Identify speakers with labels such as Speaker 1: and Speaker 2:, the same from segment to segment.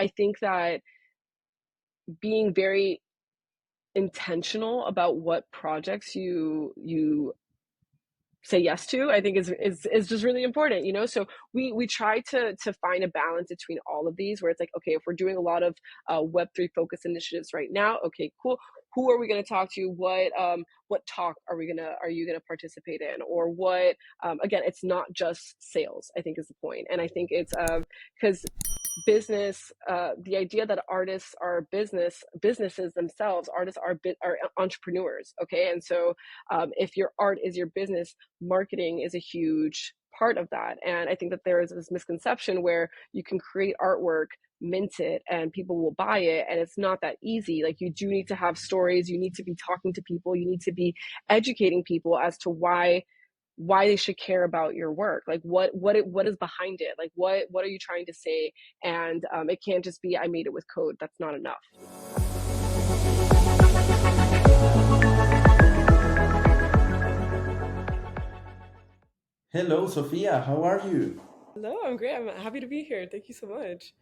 Speaker 1: I think that being very intentional about what projects you say yes to, I think is just really important, you know. So we try to find a balance between all of these, where it's like, okay, if we're doing a lot of Web3 focus initiatives right now, okay, cool. Who are we going to talk to? What talk are you going to participate in, or what? Again, it's not just sales, I think, is the point. And I think it's because business, the idea that artists are businesses themselves, artists are entrepreneurs, okay. And so if your art is your business, marketing is a huge part of that. And I think that there is this misconception where you can create artwork, mint it, and people will buy it, and it's not that easy. Like, you do need to have stories, you need to be talking to people, you need to be educating people as to why they should care about your work. Like, what is behind it? Like, what are you trying to say? And it can't just be, I made it with code. That's not enough.
Speaker 2: Hello, Sofia. How are you?
Speaker 1: Hello, I'm great. I'm happy to be here. Thank you so much.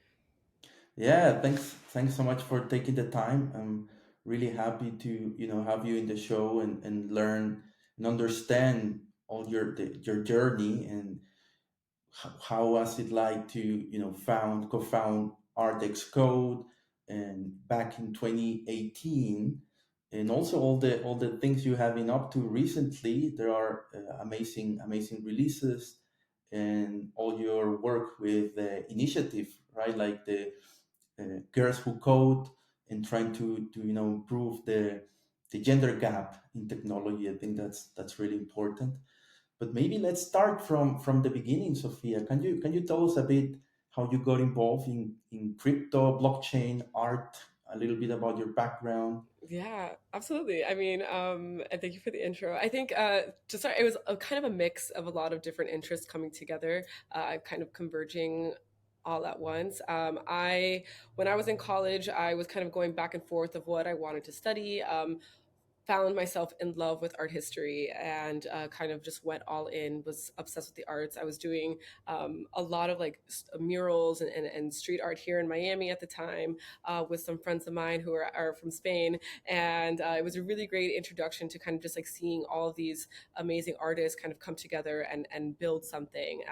Speaker 2: Yeah, thanks so much for taking the time. I'm really happy to, have you in the show and learn and understand all your journey and how was it like to, co-found ArtXCode and back in 2018, and also all the things you have been up to recently. There are amazing releases and all your work with the initiative, right? Like the girls who code and trying to improve the gender gap in technology. I think that's really important. But maybe let's start from the beginning, Sophia. Can you tell us a bit how you got involved in crypto, blockchain, art, a little bit about your background?
Speaker 1: Yeah, absolutely. I mean, and thank you for the intro. I think to start, it was a kind of a mix of a lot of different interests coming together, kind of converging all at once. When I was in college, I was kind of going back and forth of what I wanted to study. Found myself in love with art history, and kind of just went all in, was obsessed with the arts. I was doing a lot of like murals and street art here in Miami at the time, with some friends of mine who are from Spain. And it was a really great introduction to kind of just like seeing all of these amazing artists kind of come together and build something.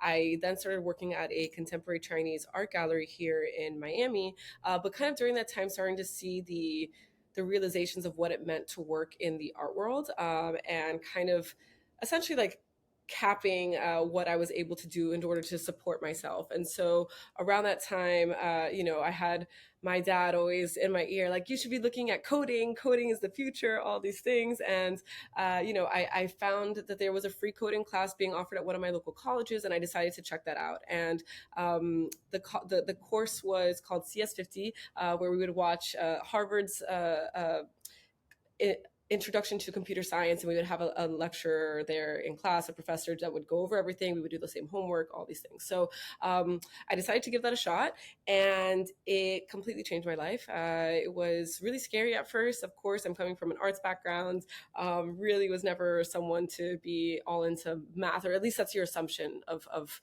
Speaker 1: I then started working at a contemporary Chinese art gallery here in Miami, but kind of during that time starting to see the realizations of what it meant to work in the art world, and kind of essentially like capping what I was able to do in order to support myself. And so around that time, I had my dad always in my ear, like, you should be looking at coding. Coding is the future, all these things. And, I found that there was a free coding class being offered at one of my local colleges, and I decided to check that out. And the course was called CS50, where we would watch Harvard's introduction to computer science, and we would have a lecturer there in class, a professor that would go over everything. We would do the same homework, all these things. So I decided to give that a shot, and it completely changed my life. It was really scary at first. Of course, I'm coming from an arts background, really was never someone to be all into math, or at least that's your assumption of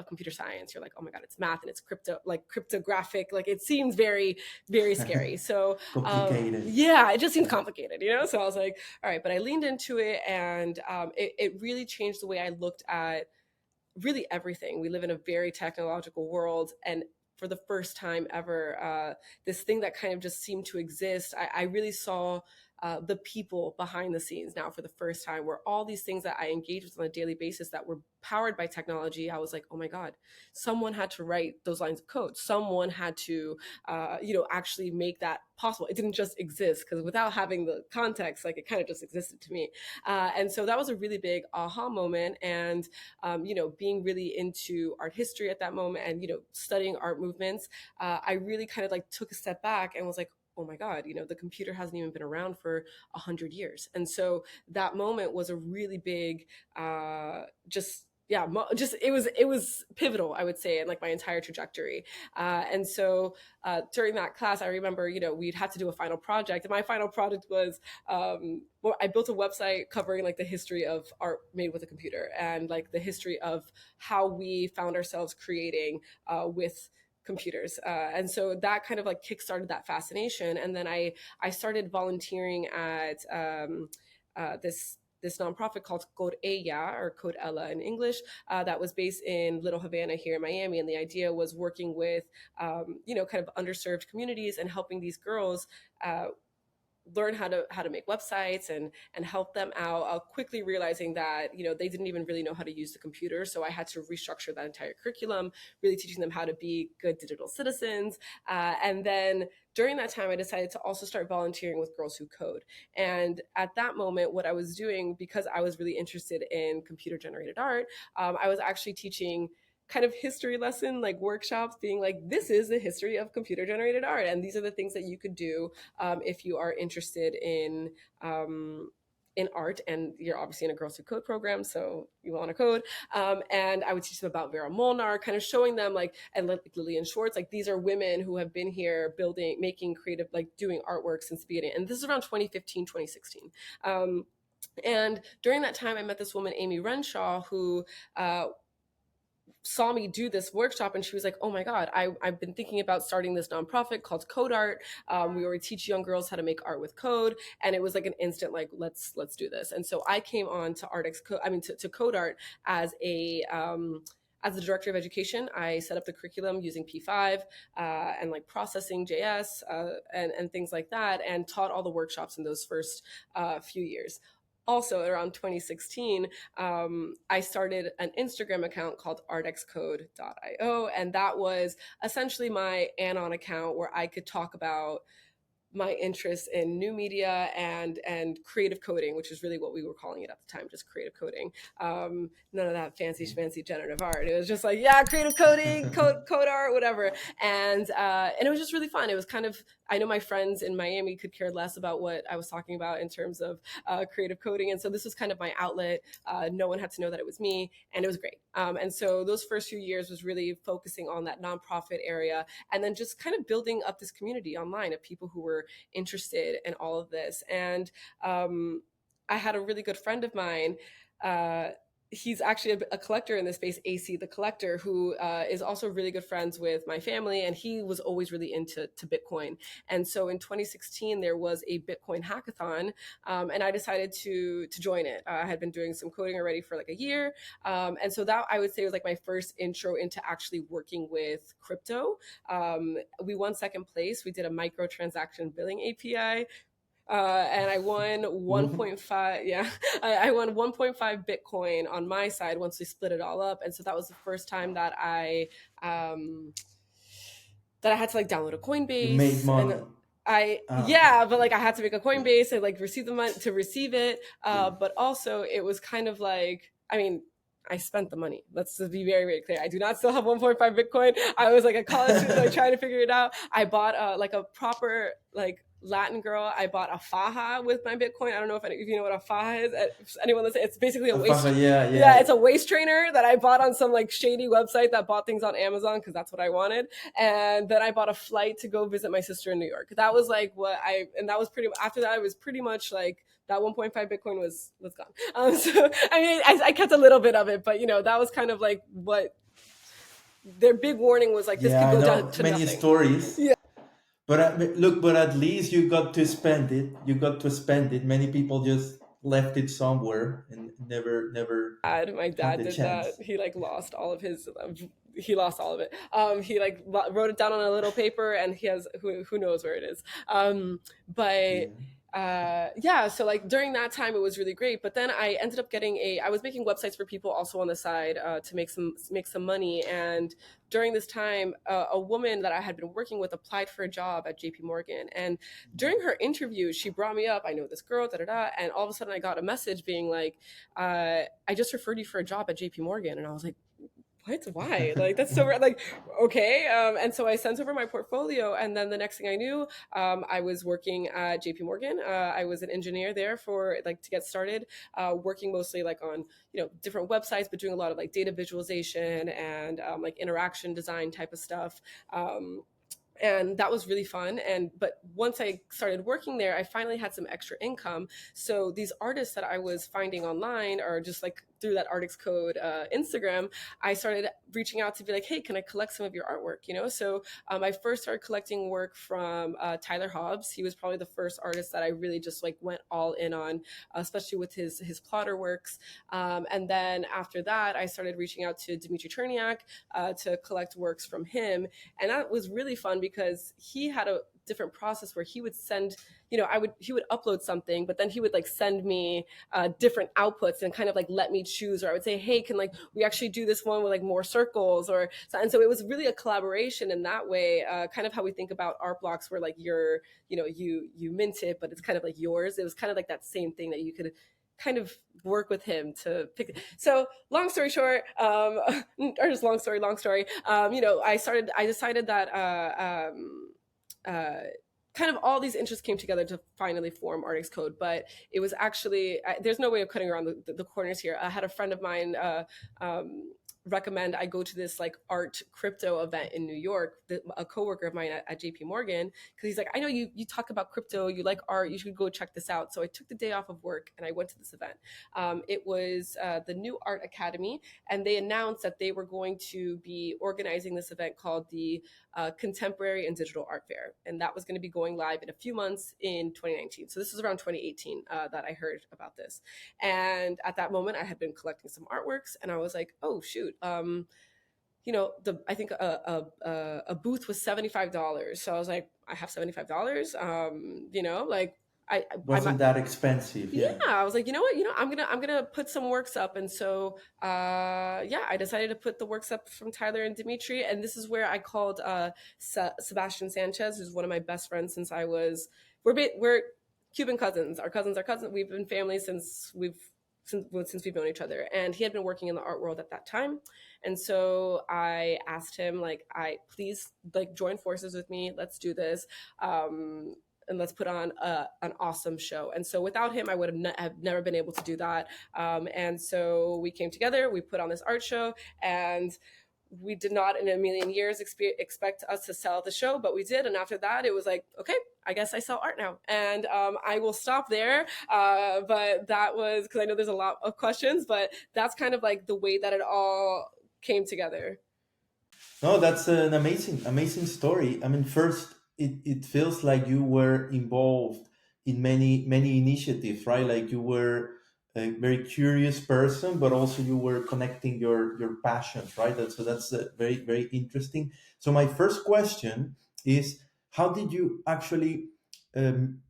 Speaker 1: computer science. You're like, oh my God, it's math and it's cryptographic. Like, it seems very, very scary. So
Speaker 2: Complicated.
Speaker 1: yeah, it just seemed complicated, you know? So I was like, all right, but I leaned into it, and it really changed the way I looked at really everything. We live in a very technological world, and for the first time ever, this thing that kind of just seemed to exist, I really saw the people behind the scenes now for the first time, where all these things that I engage with on a daily basis that were powered by technology, I was like, oh my God, someone had to write those lines of code. Someone had to, actually make that possible. It didn't just exist, because without having the context, like, it kind of just existed to me. And so that was a really big aha moment. And, being really into art history at that moment, and, studying art movements, I really kind of like took a step back and was like, oh my God, the computer hasn't even been around for 100 years. And so that moment was a really big, just it was pivotal, I would say, in like my entire trajectory. And so during that class, I remember, we'd had to do a final project, and my final project was, I built a website covering like the history of art made with a computer, and like the history of how we found ourselves creating with computers. And so that kind of like kickstarted that fascination. And then I started volunteering at this nonprofit called Code Ella, or Code Ella in English, that was based in Little Havana here in Miami. And the idea was working with, kind of underserved communities and helping these girls learn how to make websites and help them out, quickly realizing that they didn't even really know how to use the computer. So I had to restructure that entire curriculum, really teaching them how to be good digital citizens. And then during that time, I decided to also start volunteering with Girls Who Code. And at that moment, what I was doing, because I was really interested in computer generated art, I was actually teaching kind of history lesson, like workshops, being like, this is the history of computer generated art, and these are the things that you could do if you are interested in art, and you're obviously in a Girls Who Code program, so you want to code. And I would teach them about Vera Molnár, kind of showing them like, and like Lillian Schwartz, like these are women who have been here building, making creative, like doing artwork since the beginning. And this is around 2015, 2016. And during that time, I met this woman, Amy Renshaw, who saw me do this workshop, and she was like, oh my God, I've been thinking about starting this nonprofit called Code Art. We already teach young girls how to make art with code. And it was like an instant, like, let's do this. And so I came on to to Code Art as the director of education. I set up the curriculum using P5 and like processing JS and things like that, and taught all the workshops in those first few years. Also, around 2016, I started an Instagram account called ArtXCode.io, and that was essentially my anon account where I could talk about my interest in new media and creative coding, which is really what we were calling it at the time, just creative coding. None of that fancy generative art. It was just like, yeah, creative coding, code art, whatever. And it was just really fun. It was kind of, I know my friends in Miami could care less about what I was talking about in terms of creative coding. And so this was kind of my outlet. No one had to know that it was me, and it was great. And so those first few years was really focusing on that nonprofit area, and then just kind of building up this community online of people who were interested in all of this. And I had a really good friend of mine. He's actually a collector in this space, AC the Collector, who is also really good friends with my family, and he was always really into Bitcoin. And so in 2016, there was a Bitcoin hackathon, and I decided to join it. I had been doing some coding already for like a year, and so that, I would say, was like my first intro into actually working with crypto. We won second place. We did a microtransaction billing API. And I won 1.5. Yeah, I won 1.5 Bitcoin on my side once we split it all up. And so that was the first time that I had to like download a
Speaker 2: You made
Speaker 1: Coinbase.
Speaker 2: money.
Speaker 1: And
Speaker 2: Okay.
Speaker 1: but like I had to make a Coinbase and like receive the money to receive it.
Speaker 2: Yeah.
Speaker 1: But also it was kind of like, I mean, I spent the money. Let's just be very, very clear. I do not still have 1.5 Bitcoin. I was like a college student, like trying to figure it out. I bought like a proper like Latin girl. I bought a faja with my Bitcoin. I don't know if you know what a faja is. If anyone listen, it's basically a waist. Yeah, it's a waist trainer that I bought on some like shady website that bought things on Amazon because that's what I wanted. And then I bought a flight to go visit my sister in New York. That was like and that was after that, it was pretty much like that 1.5 Bitcoin was gone. So I mean, I kept a little bit of it, but that was kind of like what their big warning was, like, this could go down to
Speaker 2: many
Speaker 1: nothing.
Speaker 2: stories.
Speaker 1: Yeah.
Speaker 2: But look, but at least you got to spend it. You got to spend it. Many people just left it somewhere and never
Speaker 1: My
Speaker 2: had
Speaker 1: dad
Speaker 2: the
Speaker 1: did
Speaker 2: chance.
Speaker 1: that. He like lost all of his. He lost all of it. He like wrote it down on a little paper, and he has who knows where it is. But so like during that time it was really great. But then I ended up getting I was making websites for people also on the side to make some money. And during this time, a woman that I had been working with applied for a job at JPMorgan. And during her interview, she brought me up. I know this girl, and all of a sudden I got a message being like, I just referred you for a job at JPMorgan. And I was like, what? Why? Like, that's so like, okay. And so I sent over my portfolio, and then the next thing I knew, I was working at JPMorgan. I was an engineer there for like to get started, working mostly like on different websites, but doing a lot of like data visualization and like interaction design type of stuff. And that was really fun. But once I started working there, I finally had some extra income. So these artists that I was finding online, or just like through that ArtXCode Instagram, I started reaching out to be like, hey, can I collect some of your artwork? So I first started collecting work from Tyler Hobbs. He was probably the first artist that I really just like went all in on, especially with his plotter works. And then after that, I started reaching out to Dmitri Cherniak to collect works from him, and that was really fun because he had a different process where he would send, he would upload something, but then he would like send me different outputs and kind of like let me choose, or I would say, hey, can like we actually do this one with like more circles, or so. And so it was really a collaboration in that way, kind of how we think about art blocks, where like you mint it, but it's kind of like yours. It was kind of like that same thing that you could kind of work with him to pick. So long story short, or just long story, I decided that uh, kind of all these interests came together to finally form ArtXCode. But it was actually, there's no way of cutting around the corners here. I had a friend of mine recommend I go to this like art crypto event in New York. A coworker of mine at JPMorgan, because he's like, I know you talk about crypto, you like art, you should go check this out. So I took the day off of work and I went to this event. It was the New Art Academy, and they announced that they were going to be organizing this event called the Contemporary and Digital Art Fair, and that was going to be going live in a few months in 2019. So this was around 2018 that I heard about this, and at that moment I had been collecting some artworks, and I was like, oh shoot, I think a booth was $75. So I was like, I have $75. Like I
Speaker 2: Wasn't that expensive?
Speaker 1: yeah,
Speaker 2: Yeah.
Speaker 1: I was like, you know what, I'm gonna put some works up. And so yeah, I decided to put the works up from Tyler and Dimitri, and this is where I called Sebastian Sanchez, who's one of my best friends since we're Cuban cousins. Our cousins are cousins. We've been family since we've known each other, and he had been working in the art world at that time. And so I asked him, like, I please like join forces with me, let's do this, and let's put on an awesome show. And so without him, I would have never been able to do that. And so we came together, we put on this art show, and we did not in a million years expect us to sell the show, but we did. And after that, it was like, okay, I guess I sell art now. And I will stop there. But that was, because I know there's a lot of questions, but that's kind of like the way that it all came together.
Speaker 2: No, that's an amazing story. I mean, first, it feels like you were involved in many initiatives, right? Like you were a very curious person, but also you were connecting your passions, right? That's very interesting. So my first question is, how did you actually um,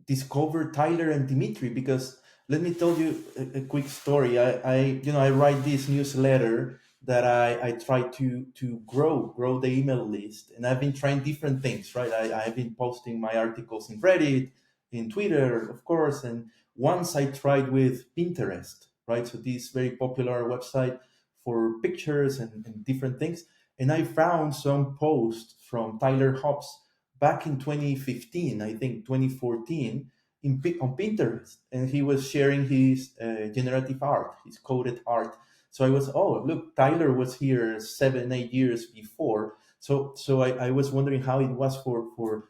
Speaker 2: discover Tyler and Dimitri? Because let me tell you a quick story. I write this newsletter that I try to grow the email list, and I've been trying different things. Right, I've been posting my articles in Reddit, in Twitter, of course, and once I tried with Pinterest. Right, so this very popular website for pictures and different things, and I found some posts from Tyler Hobbs back in 2015, I think 2014, on Pinterest, and he was sharing his generative art, his coded art. So I was, oh look, Tyler was here 7 8 years before. So I was wondering how it was for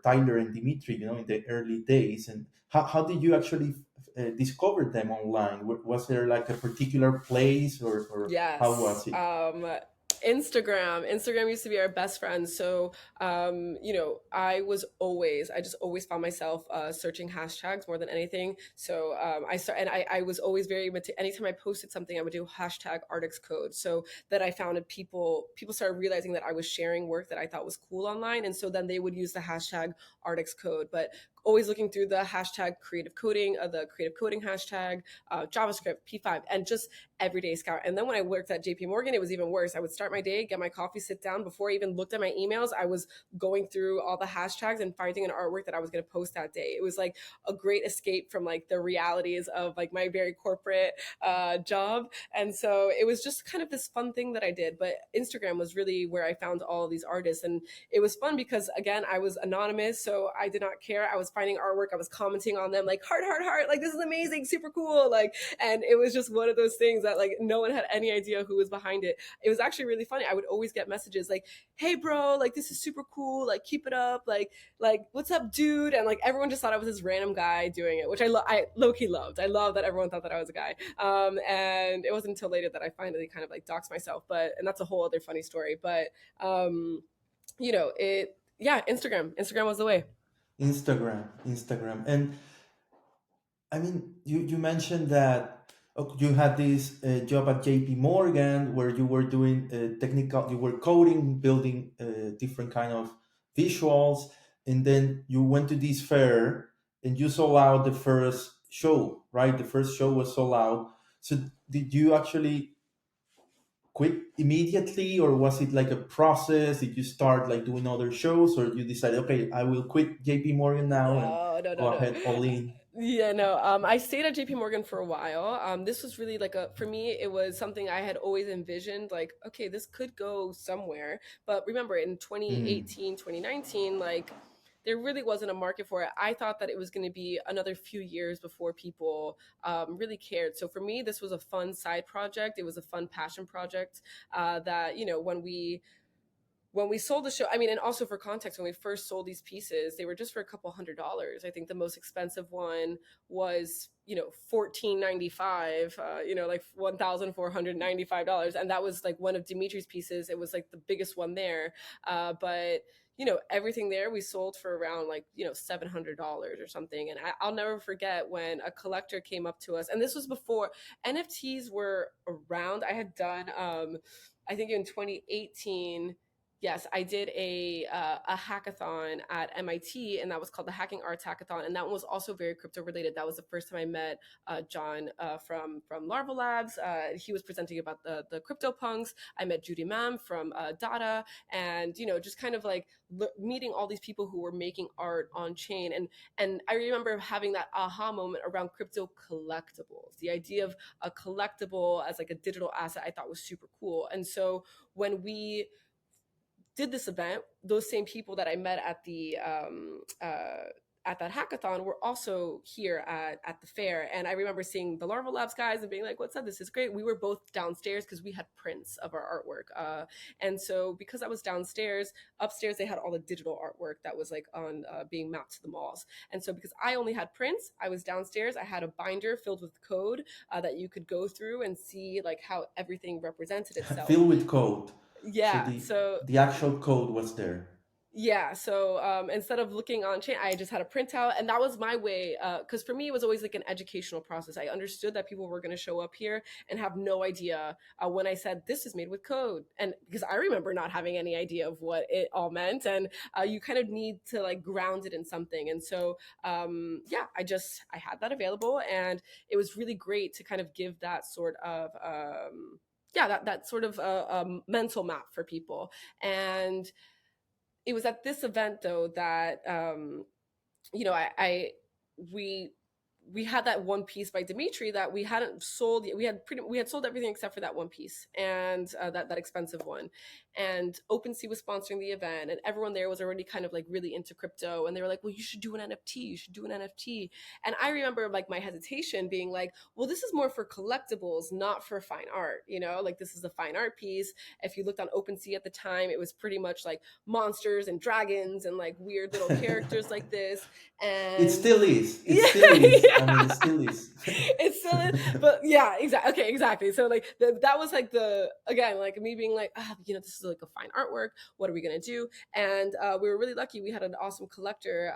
Speaker 2: Tyler and Dimitri, in the early days, and how did you actually discover them online? Was there like a particular place, or how
Speaker 1: Yes.
Speaker 2: was it?
Speaker 1: Instagram used to be our best friend. So I just always found myself searching hashtags more than anything. So I was always anytime I posted something, I would do hashtag ArtXCode, so that I found that people started realizing that I was sharing work that I thought was cool online. And so then they would use the hashtag ArtXCode. But always looking through the hashtag creative coding, the creative coding hashtag, JavaScript, P5, and just everyday scout. And then when I worked at JP Morgan, it was even worse. I would start my day, get my coffee, sit down. Before I even looked at my emails, I was going through all the hashtags and finding an artwork that I was going to post that day. It was like a great escape from like the realities of like my very corporate job. And so it was just kind of this fun thing that I did. But Instagram was really where I found all of these artists. And it was fun because, again, I was anonymous, so I did not care. I was finding artwork, I was commenting on them like heart, like this is amazing, super cool, like, and it was just one of those things that like no one had any idea who was behind it. It was actually really funny. I would always get messages like, hey bro, like this is super cool, like keep it up, like what's up dude, and like everyone just thought I was this random guy doing it, which I low-key loved. I love that everyone thought that I was a guy. And it wasn't until later that I finally kind of like doxed myself, but, and that's a whole other funny story, but it, yeah, Instagram was the way.
Speaker 2: Instagram. And I mean, you mentioned that you had this job at JP Morgan where you were doing technical, you were coding, building different kind of visuals, and then you went to this fair and you sold out the first show, right? The first show was sold out. So did you actually quit immediately, or was it like a process? Did you start like doing other shows, or you decided, okay, I will quit JP Morgan now and
Speaker 1: No,
Speaker 2: go
Speaker 1: no.
Speaker 2: ahead all in?
Speaker 1: Yeah, no. I stayed at JP Morgan for a while. This was really like for me, it was something I had always envisioned, like, okay, this could go somewhere. But remember, in
Speaker 2: Mm.
Speaker 1: 2018, 2019, like, there really wasn't a market for it. I thought that it was going to be another few years before people really cared. So for me, this was a fun side project. It was a fun passion project that, when we sold the show, I mean, and also for context, when we first sold these pieces, they were just for a couple $100s. I think the most expensive one was, $14.95, like $1,495, and that was like one of Dimitri's pieces. It was like the biggest one there, but everything there we sold for around like $700 or something. And I'll never forget when a collector came up to us, and this was before NFTs were around. I had done, I think in 2018. Yes, I did a hackathon at MIT, and that was called the Hacking Arts Hackathon, and that one was also very crypto related. That was the first time I met John from Larva Labs. He was presenting about the crypto punks. I met Judy Mam from Data, and just kind of like meeting all these people who were making art on chain, and I remember having that aha moment around crypto collectibles. The idea of a collectible as like a digital asset, I thought was super cool, and so when we did this event, those same people that I met at that hackathon were also here at the fair. And I remember seeing the Larva Labs guys and being like, what's up? This is great. We were both downstairs because we had prints of our artwork. And so because I was downstairs, upstairs, they had all the digital artwork that was like on being mapped to the malls. And so because I only had prints, I was downstairs. I had a binder filled with code that you could go through and see like how everything represented itself.
Speaker 2: Filled with code. So
Speaker 1: Yeah. So
Speaker 2: the actual code was there.
Speaker 1: yeah, so instead of looking on chain, I just had a printout, and that was my way. Because for me, it was always like an educational process. I understood that people were going to show up here and have no idea when I said this is made with code, and because I remember not having any idea of what it all meant, and you kind of need to like ground it in something. And so yeah, I had that available, and it was really great to kind of give that sort of yeah, that sort of mental map for people. And it was at this event though that I we we had that one piece by Dmitri that we hadn't sold. We had sold everything except for that one piece, and that expensive one. And OpenSea was sponsoring the event, and everyone there was already kind of like really into crypto, and they were like, "Well, you should do an NFT. You should do an NFT." And I remember like my hesitation being like, "Well, this is more for collectibles, not for fine art. Like this is a fine art piece." If you looked on OpenSea at the time, it was pretty much like monsters and dragons and like weird little characters like this,
Speaker 2: It
Speaker 1: and
Speaker 2: still is. It
Speaker 1: yeah,
Speaker 2: still is. I mean, it
Speaker 1: yeah.
Speaker 2: still is.
Speaker 1: It still is, but yeah, exactly. Okay, exactly. So like that was like the again like me being like, this is like a fine artwork. What are we gonna do? And we were really lucky. We had an awesome collector,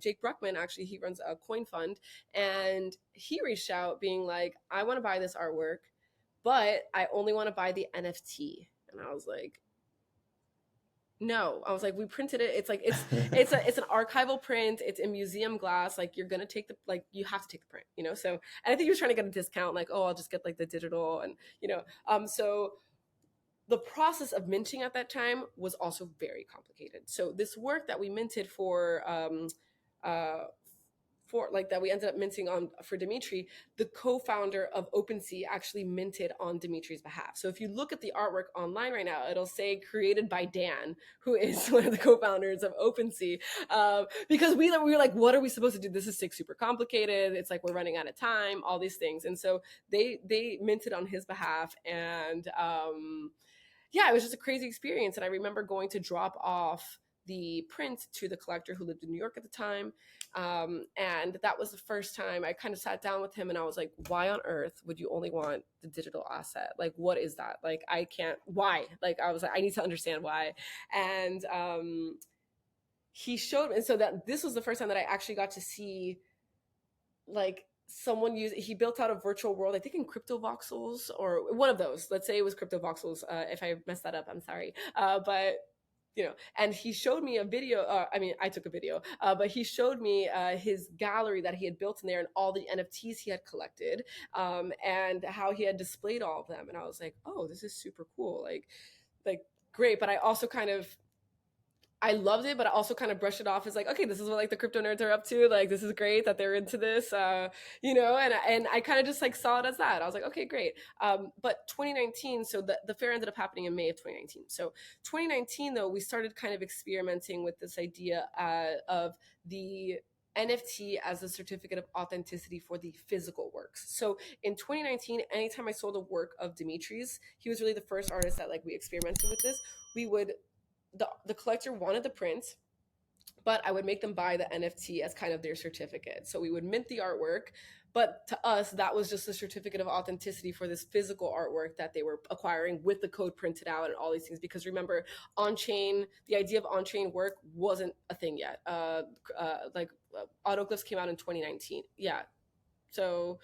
Speaker 1: Jake Bruckman. Actually, he runs a coin fund, and he reached out being like, I want to buy this artwork, but I only want to buy the NFT. And I was like, no. I was like, we printed it. It's like it's an archival print. It's in museum glass. Like you're gonna take you have to take the print. So, and I think he was trying to get a discount, like, oh, I'll just get like the digital, and so the process of minting at that time was also very complicated. So this work that we minted uh for like that we ended up minting on for Dmitri, the co-founder of OpenSea actually minted on Dmitri's behalf. So if you look at the artwork online right now, it'll say created by Dan, who is one of the co-founders of OpenSea. Because we were like, what are we supposed to do? This is super complicated. It's like we're running out of time, all these things. And so they minted on his behalf. And yeah, it was just a crazy experience. And I remember going to drop off the print to the collector who lived in New York at the time. And that was the first time I kind of sat down with him and I was like, why on earth would you only want the digital asset? Like, what is that? Like, I can't, why? Like, I was like, I need to understand why. And he showed me. And so that this was the first time that I actually got to see like someone use, he built out a virtual world, I think in CryptoVoxels or one of those. Let's say it was CryptoVoxels. If I messed that up, I'm sorry. But you know, and he showed me a video. I mean, I took a video, but he showed me his gallery that he had built in there and all the NFTs he had collected, and how he had displayed all of them. And I was like, oh, this is super cool. Like great. But I also kind of, I loved it, but I also kind of brushed it off as like, okay, this is what like the crypto nerds are up to. Like, this is great that they're into this, you know, and I kind of just like saw it as that. I was like, okay, great. But 2019, so the fair ended up happening in May of 2019. So 2019, though, we started kind of experimenting with this idea of the NFT as a certificate of authenticity for the physical works. So in 2019, anytime I sold a work of Dimitri's, he was really the first artist that like we experimented with this. We would the collector wanted the print, but I would make them buy the NFT as kind of their certificate. So we would mint the artwork, but to us, that was just a certificate of authenticity for this physical artwork that they were acquiring with the code printed out and all these things. Because remember, on-chain, the idea of on-chain work wasn't a thing yet. Autoglyphs came out in 2019. Yeah, so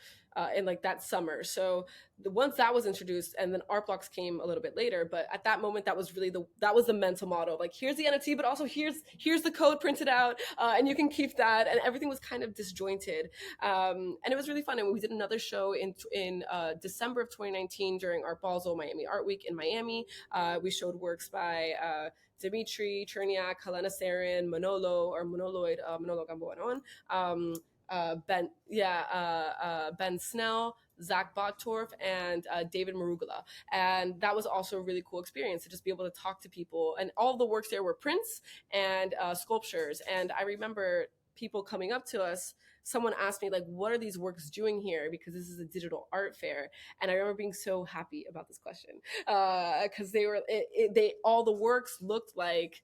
Speaker 1: in like that summer. So once that was introduced, and then ArtBlocks came a little bit later, but at that moment that was really the mental model, like here's the NFT, but also here's the code printed out, and you can keep that, and everything was kind of disjointed, and it was really fun. And we did another show in December of 2019 during Art Basel Miami Art Week in Miami. We showed works by Dmitri Cherniak, Helena Sarin, Manolo Gamboa, Ben Snell, Zach Bottorff, and David Mrugala. And that was also a really cool experience to just be able to talk to people. And all the works there were prints and sculptures. And I remember people coming up to us. Someone asked me, like, what are these works doing here? Because this is a digital art fair. And I remember being so happy about this question because all the works looked like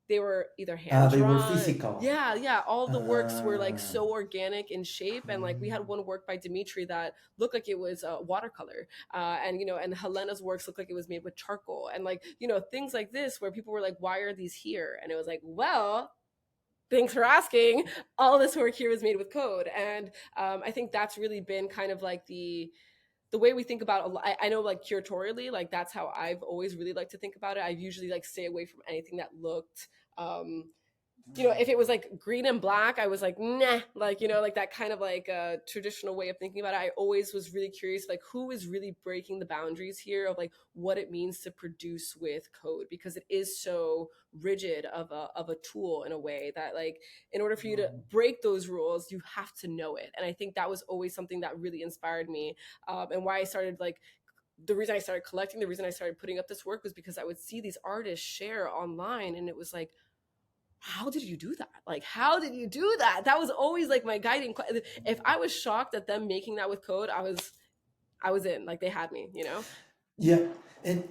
Speaker 1: they were either hand
Speaker 2: They were
Speaker 1: drawn.
Speaker 2: physical.
Speaker 1: Yeah. All the works were like so organic in shape, and like we had one work by Dmitri that looked like it was watercolor, and you know, and Helena's works looked like it was made with charcoal, and like, you know, things like this where people were like, why are these here? And it was like, well, thanks for asking. All this work here was made with code, and I think that's really been kind of like the way we think about I know like curatorially, like that's how I've always really liked to think about it. I usually like stay away from anything that looked you know, if it was like green and black, I was like, nah, like, you know, like that kind of like a traditional way of thinking about it. I always was really curious, like, who is really breaking the boundaries here of like what it means to produce with code, because it is so rigid of a tool in a way that, like, in order for you to break those rules, you have to know it. And I think that was always something that really inspired me, and why I started like, the reason I started collecting, the reason I started putting up this work was because I would see these artists share online, and it was like, how did you do that? Like, how did you do that? That was always like my guiding. If I was shocked at them making that with code, I was in. Like, they had me, you know.
Speaker 2: Yeah, and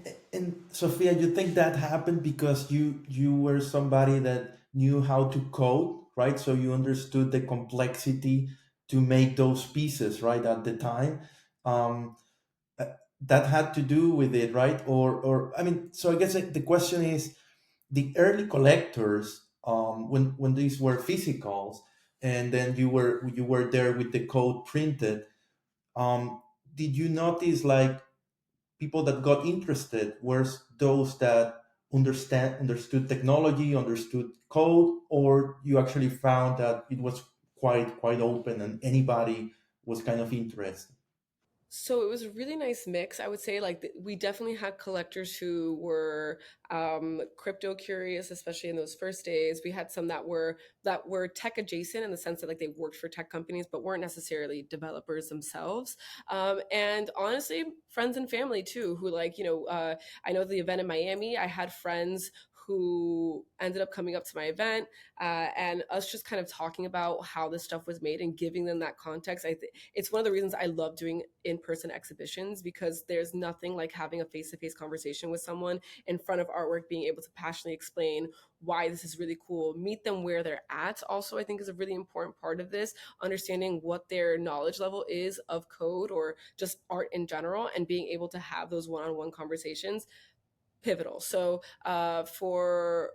Speaker 2: Sophia, you think that happened because you were somebody that knew how to code, right? So you understood the complexity to make those pieces, right, at the time. Um, uh, that had to do with it, right? Or I mean, so I guess like, the question is, the early collectors, when these were physicals, and then you were there with the code printed. Did you notice like people that got interested were those that understood technology, understood code, or you actually found that it was quite open and anybody was kind of interested?
Speaker 1: So it was a really nice mix. I would say like we definitely had collectors who were crypto curious, especially in those first days. We had some that were tech adjacent in the sense that like they worked for tech companies but weren't necessarily developers themselves. And honestly, friends and family too, who like I know the event in Miami. I had friends who ended up coming up to my event and us just kind of talking about how this stuff was made and giving them that context. It's one of the reasons I love doing in-person exhibitions, because there's nothing like having a face-to-face conversation with someone in front of artwork, being able to passionately explain why this is really cool, meet them where they're at. Also, I think is a really important part of this, understanding what their knowledge level is of code or just art in general, and being able to have those one-on-one conversations, pivotal. So for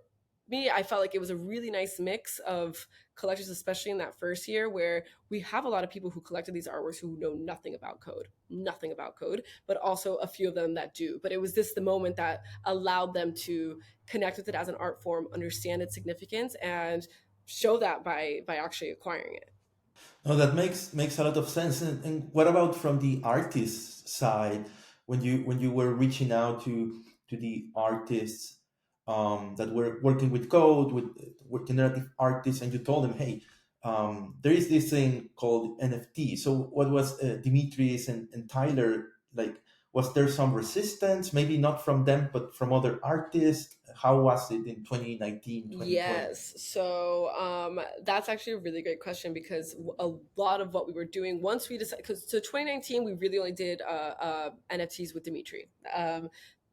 Speaker 1: me, I felt like it was a really nice mix of collectors, especially in that first year, where we have a lot of people who collected these artworks who know nothing about code, but also a few of them that do. But it was the moment that allowed them to connect with it as an art form, understand its significance, and show that by actually acquiring it.
Speaker 2: No, that makes a lot of sense. And what about from the artist side, when you were reaching out to the artists that were working with code, with generative artists, and you told them, hey, there is this thing called NFT. So what was Dimitri's and Tyler like? Was there some resistance? Maybe not from them, but from other artists. How was it in 2019, 2020?
Speaker 1: Yes. So that's actually a really great question, because a lot of what we were doing once we decided, because so 2019 we really only did NFTs with Dimitri.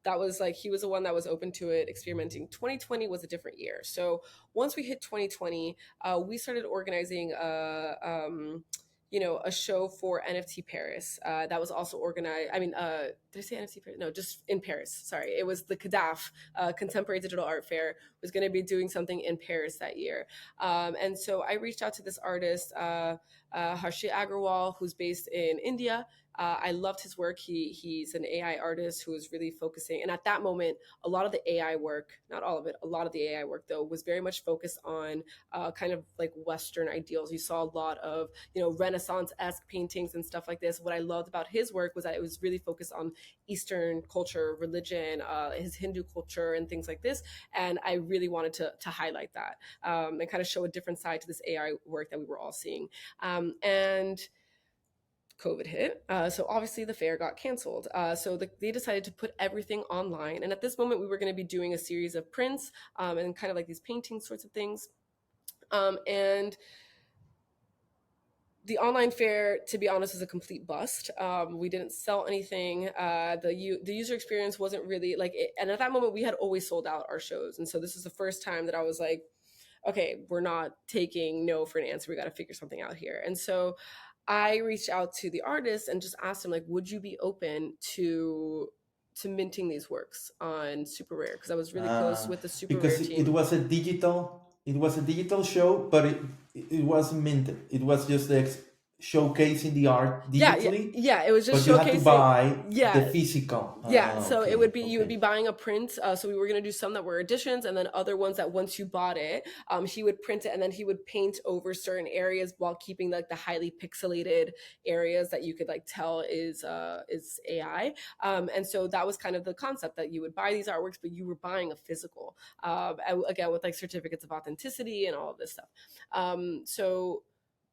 Speaker 1: That was like he was the one that was open to it, experimenting. 2020 was a different year. So once we hit 2020, we started organizing a show for NFT Paris. That was also organized. I mean, did I say NFT Paris? No, just in Paris. Sorry, it was the CADAF, Contemporary Digital Art Fair, was going to be doing something in Paris that year. And so I reached out to this artist, Harshit Agrawal, who's based in India. I loved his work. He's an AI artist who was really focusing. And at that moment, a lot of the AI work, not all of it, a lot of the AI work though, was very much focused on kind of like Western ideals. You saw a lot of Renaissance-esque paintings and stuff like this. What I loved about his work was that it was really focused on Eastern culture, religion, his Hindu culture, and things like this. And I really wanted to highlight that and kind of show a different side to this AI work that we were all seeing. And COVID hit. So obviously the fair got canceled. They decided to put everything online. And at this moment, we were going to be doing a series of prints and kind of like these painting sorts of things. And the online fair, to be honest, was a complete bust. We didn't sell anything. The user experience wasn't really like it. And at that moment, we had always sold out our shows. And so this was the first time that I was like, okay, we're not taking no for an answer. We got to figure something out here. And so I reached out to the artist and just asked him, like, would you be open to minting these works on Super Rare? Because I was really close with the Super Rare
Speaker 2: Because
Speaker 1: team.
Speaker 2: it was a digital show, but it wasn't minted. It was just showcasing the art
Speaker 1: Yeah, yeah,
Speaker 2: digitally,
Speaker 1: yeah. It was just
Speaker 2: but you had to
Speaker 1: showcasing.
Speaker 2: buy the
Speaker 1: Yeah,
Speaker 2: physical.
Speaker 1: yeah.
Speaker 2: Ah,
Speaker 1: So it
Speaker 2: okay,
Speaker 1: would be you would
Speaker 2: okay.
Speaker 1: be buying a print. So we were gonna do some that were editions, and then other ones that once you bought it, he would print it, and then he would paint over certain areas while keeping like the highly pixelated areas that you could like tell is AI. And so that was kind of the concept, that you would buy these artworks, but you were buying a physical. Again, with like certificates of authenticity and all of this stuff. So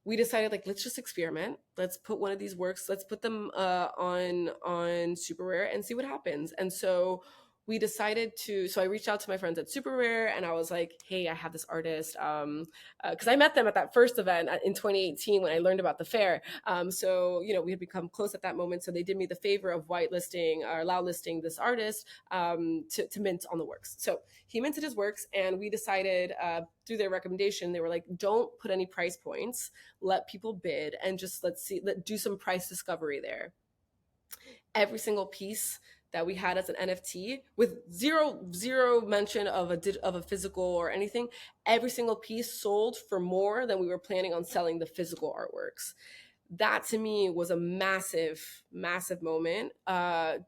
Speaker 1: we decided, like, let's just experiment. Let's put one of these works, let's put them on Super Rare and see what happens. And so we decided to, so I reached out to my friends at Super Rare and I was like, hey, I have this artist, because I met them at that first event in 2018 when I learned about the fair. So we had become close at that moment, so they did me the favor of whitelisting or allow listing this artist to mint on the works. So he minted his works, and we decided through their recommendation, they were like, don't put any price points, let people bid, and just let's do some price discovery there. Every single piece that we had as an NFT, with zero mention of a physical or anything, every single piece sold for more than we were planning on selling the physical artworks. that to me was a massive moment,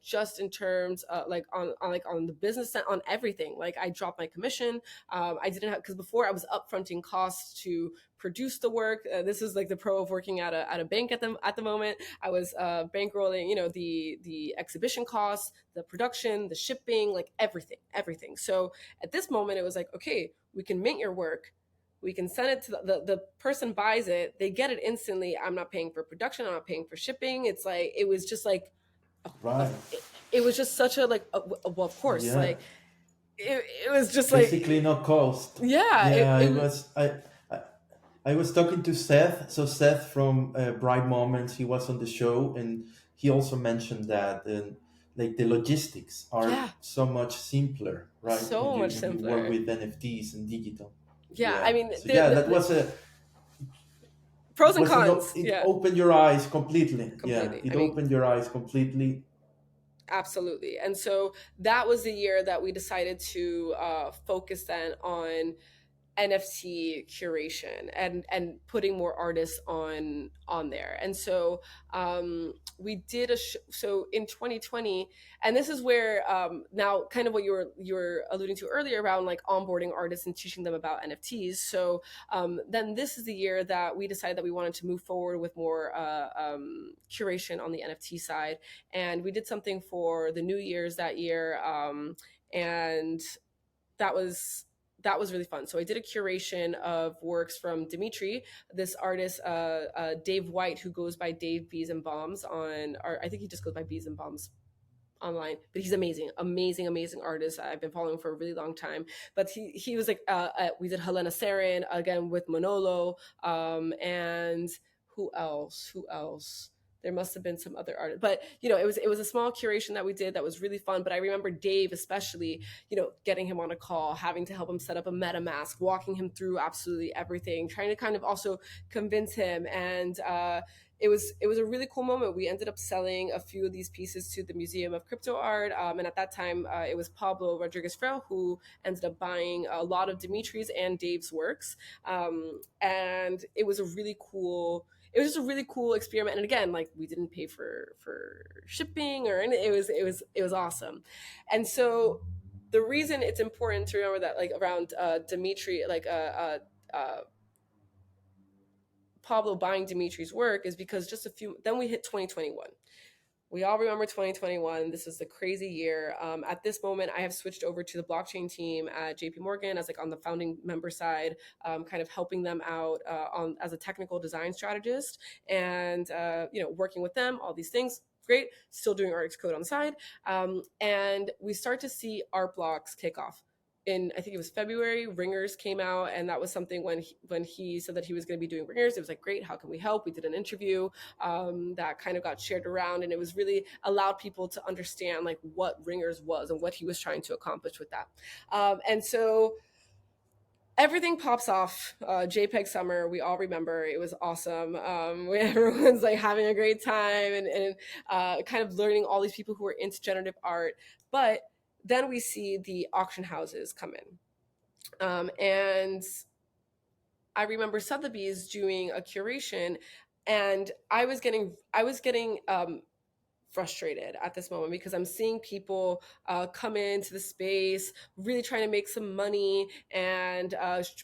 Speaker 1: just in terms of like on the business, on everything. Like I dropped my commission. I didn't have, because before I was upfronting costs to produce the work. This is like the pro of working at a bank at the moment. I was bankrolling, the exhibition costs, the production, the shipping, like everything. So at this moment it was like, okay, we can mint your work, we can send it to the person buys it, they get it instantly. I'm not paying for production, I'm not paying for shipping. It's like, it was just like
Speaker 2: Right.
Speaker 1: it was just such a like well, of course,
Speaker 2: Yeah.
Speaker 1: like it was just like,
Speaker 2: Basically no cost.
Speaker 1: yeah,
Speaker 2: Yeah, I I was talking to Seth. So Seth from Bright Moments, he was on the show, and he also mentioned that, and like the logistics are
Speaker 1: yeah,
Speaker 2: so much simpler, right?
Speaker 1: so much
Speaker 2: When you work
Speaker 1: simpler.
Speaker 2: with NFTs and digital.
Speaker 1: Yeah, I
Speaker 2: Yeah.
Speaker 1: mean,
Speaker 2: So yeah, that was a
Speaker 1: pros and
Speaker 2: it.
Speaker 1: cons.
Speaker 2: It
Speaker 1: Yeah,
Speaker 2: opened your eyes completely. Yeah,
Speaker 1: completely. I
Speaker 2: it
Speaker 1: mean,
Speaker 2: opened your eyes completely.
Speaker 1: absolutely. And so that was the year that we decided to focus then on NFT curation and putting more artists on there. And so we did so in 2020, and this is where now kind of what you were alluding to earlier around like onboarding artists and teaching them about NFTs. So then this is the year that we decided that we wanted to move forward with more curation on the NFT side, and we did something for the New Year's that year, and that was that was really fun. So I did a curation of works from Dmitri, this artist, Dave White, who goes by Dave Bees and Bombs on, or I think he just goes by Bees and Bombs online, but he's amazing artist. I've been following him for a really long time. But he was like, we did Helena Sarin again with Manolo, and who else? There must have been some other artists, but it was a small curation that we did that was really fun. But I remember Dave especially, getting him on a call, having to help him set up a MetaMask, walking him through absolutely everything, trying to kind of also convince him. And it was a really cool moment. We ended up selling a few of these pieces to the Museum of Crypto Art, and at that time it was Pablo Rodriguez Fraile who ended up buying a lot of Dimitri's and Dave's works, and it was just a really cool experiment. And again, like, we didn't pay for shipping or anything. It was awesome. And so the reason it's important to remember that, like, around Dimitri, like Pablo buying Dimitri's work, is because then we hit 2021. We all remember 2021. This is a crazy year. At this moment, I have switched over to the blockchain team at JPMorgan as like on the founding member side, kind of helping them out as a technical design strategist, and working with them, all these things. Great. Still doing ArtXCode on the side, and we start to see ArtBlocks kick off. I think it was February, Ringers came out, and that was something when he said that he was going to be doing Ringers. It was like, great, how can we help? We did an interview that kind of got shared around, and it was really allowed people to understand like what Ringers was and what he was trying to accomplish with that. And so everything pops off. JPEG summer, we all remember, it was awesome. Everyone's like having a great time, and kind of learning all these people who are into generative art. But then we see the auction houses come in, and I remember Sotheby's doing a curation, and I was getting frustrated at this moment because I'm seeing people come into the space really trying to make some money and